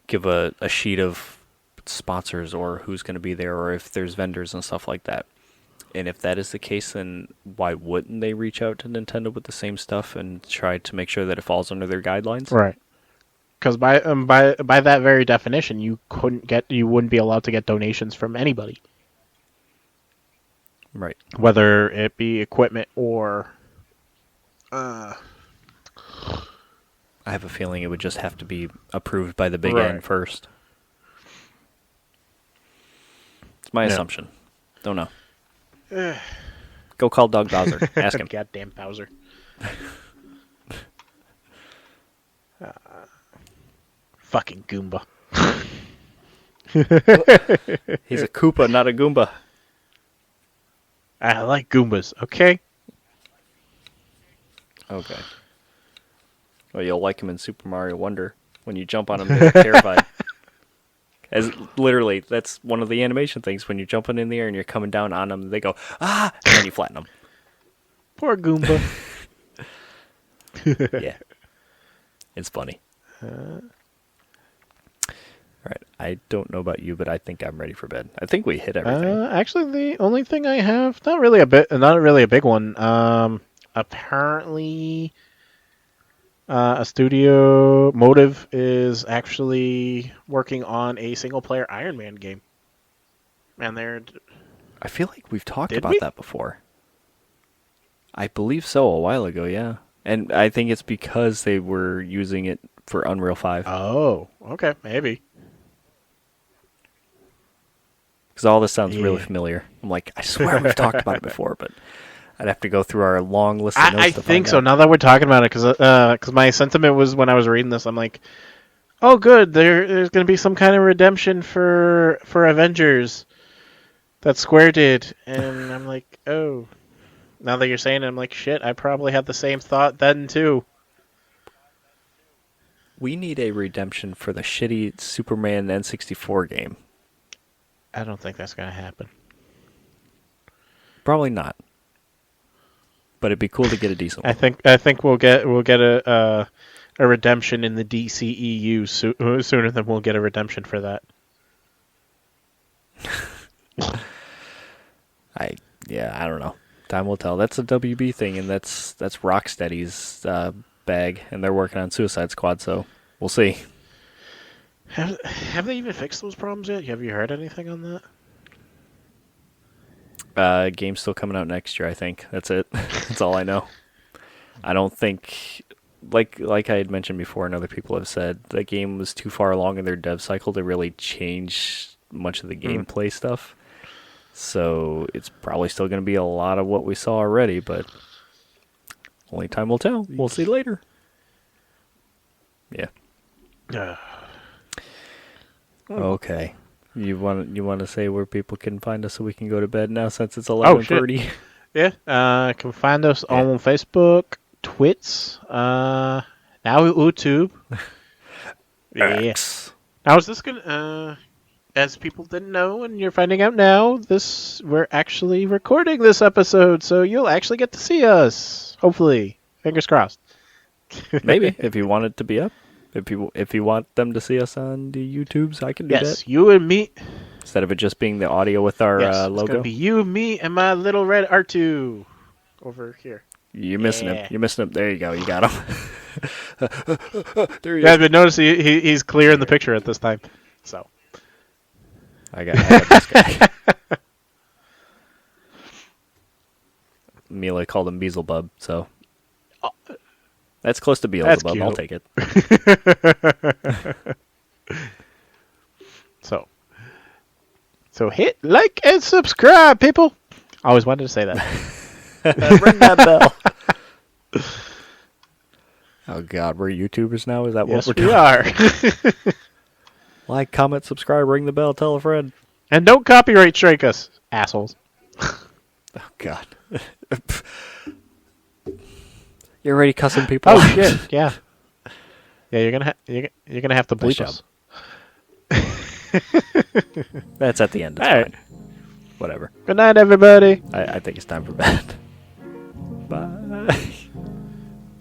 give a sheet of sponsors or who's going to be there, or if there's vendors and stuff like that. And if that is the case, then why wouldn't they reach out to Nintendo with the same stuff and try to make sure that it falls under their guidelines? Right. Because by that very definition, you wouldn't be allowed to get donations from anybody, Right. whether it be equipment or. I have a feeling it would just have to be approved by the big Right. N first. It's my assumption. Don't know. Go call Doug Bowser. Ask him. Goddamn Bowser. Fucking Goomba. He's a Koopa, not a Goomba. I like Goombas, okay? Okay. Well, you'll like him in Super Mario Wonder. When you jump on him, they're terrified. As literally, that's one of the animation things. When you're jumping in the air and you're coming down on them, they go, ah, and then you flatten them. Poor Goomba. Yeah. It's funny. All right. I don't know about you, but I think I'm ready for bed. I think we hit everything. Actually, the only thing I have, not really a big one. Apparently, a studio, Motive, is actually working on a single-player Iron Man game, and they're. I feel like we've talked Did about we? that before. I believe so, a while ago, yeah. And I think it's because they were using it for Unreal 5. Oh, okay, maybe. Because all this sounds really Yeah. familiar. I'm like, I swear we've talked about it before, but I'd have to go through our long list of notes I to think find so. out. Now that we're talking about it, because my sentiment was when I was reading this, I'm like, oh, good. There's going to be some kind of redemption for Avengers that Square did, and I'm like, oh. Now that you're saying it, I'm like, shit. I probably had the same thought then too. We need a redemption for the shitty Superman N64 game. I don't think that's going to happen. Probably not. But it'd be cool to get a decent one. I think we'll get a redemption in the DCEU sooner than we'll get a redemption for that. I don't know. Time will tell. That's a WB thing, and that's Rocksteady's bag, and they're working on Suicide Squad, so we'll see. Have they even fixed those problems yet? Have you heard anything on that? Game's still coming out next year, I think. That's it. That's all I know. I don't think, like I had mentioned before, and other people have said, the game was too far along in their dev cycle to really change much of the gameplay stuff. So it's probably still going to be a lot of what we saw already, but only time will tell. We'll see later. Yeah. Okay. You want to say where people can find us so we can go to bed now since it's 11:30? Yeah. Can find us on Facebook, Twits. Now YouTube. Yeah. X. Now is this gonna? As people didn't know, and you're finding out now, we're actually recording this episode, so you'll actually get to see us. Hopefully, fingers crossed. Maybe if you want it to be up, if you want them to see us on the YouTubes, I can do Yes, that you and me. instead of it just being the audio with our Yes, it's logo. gonna be you, me, and my little red R2 over here. You're missing Yeah. him. You're missing him. There you go. You got him. There You you guys go. been noticing he's clear in the picture at this time. So I got this guy. Mila called him Beelzebub, so that's close to Beelzebub. cute. I'll take it. so hit like and subscribe, people. I always wanted to say that. Ring that bell. Oh God, we're YouTubers now. Is that Yes, what we're we doing? are. Like, comment, subscribe, ring the bell, tell a friend. And don't copyright strike us, assholes. Oh God. You're already cussing people. Oh out. shit! Yeah, yeah. You're gonna have to bleep Nice us. That's at the end. It's All right. fine. Whatever. Good night, everybody. I think it's time for bed.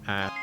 Bye.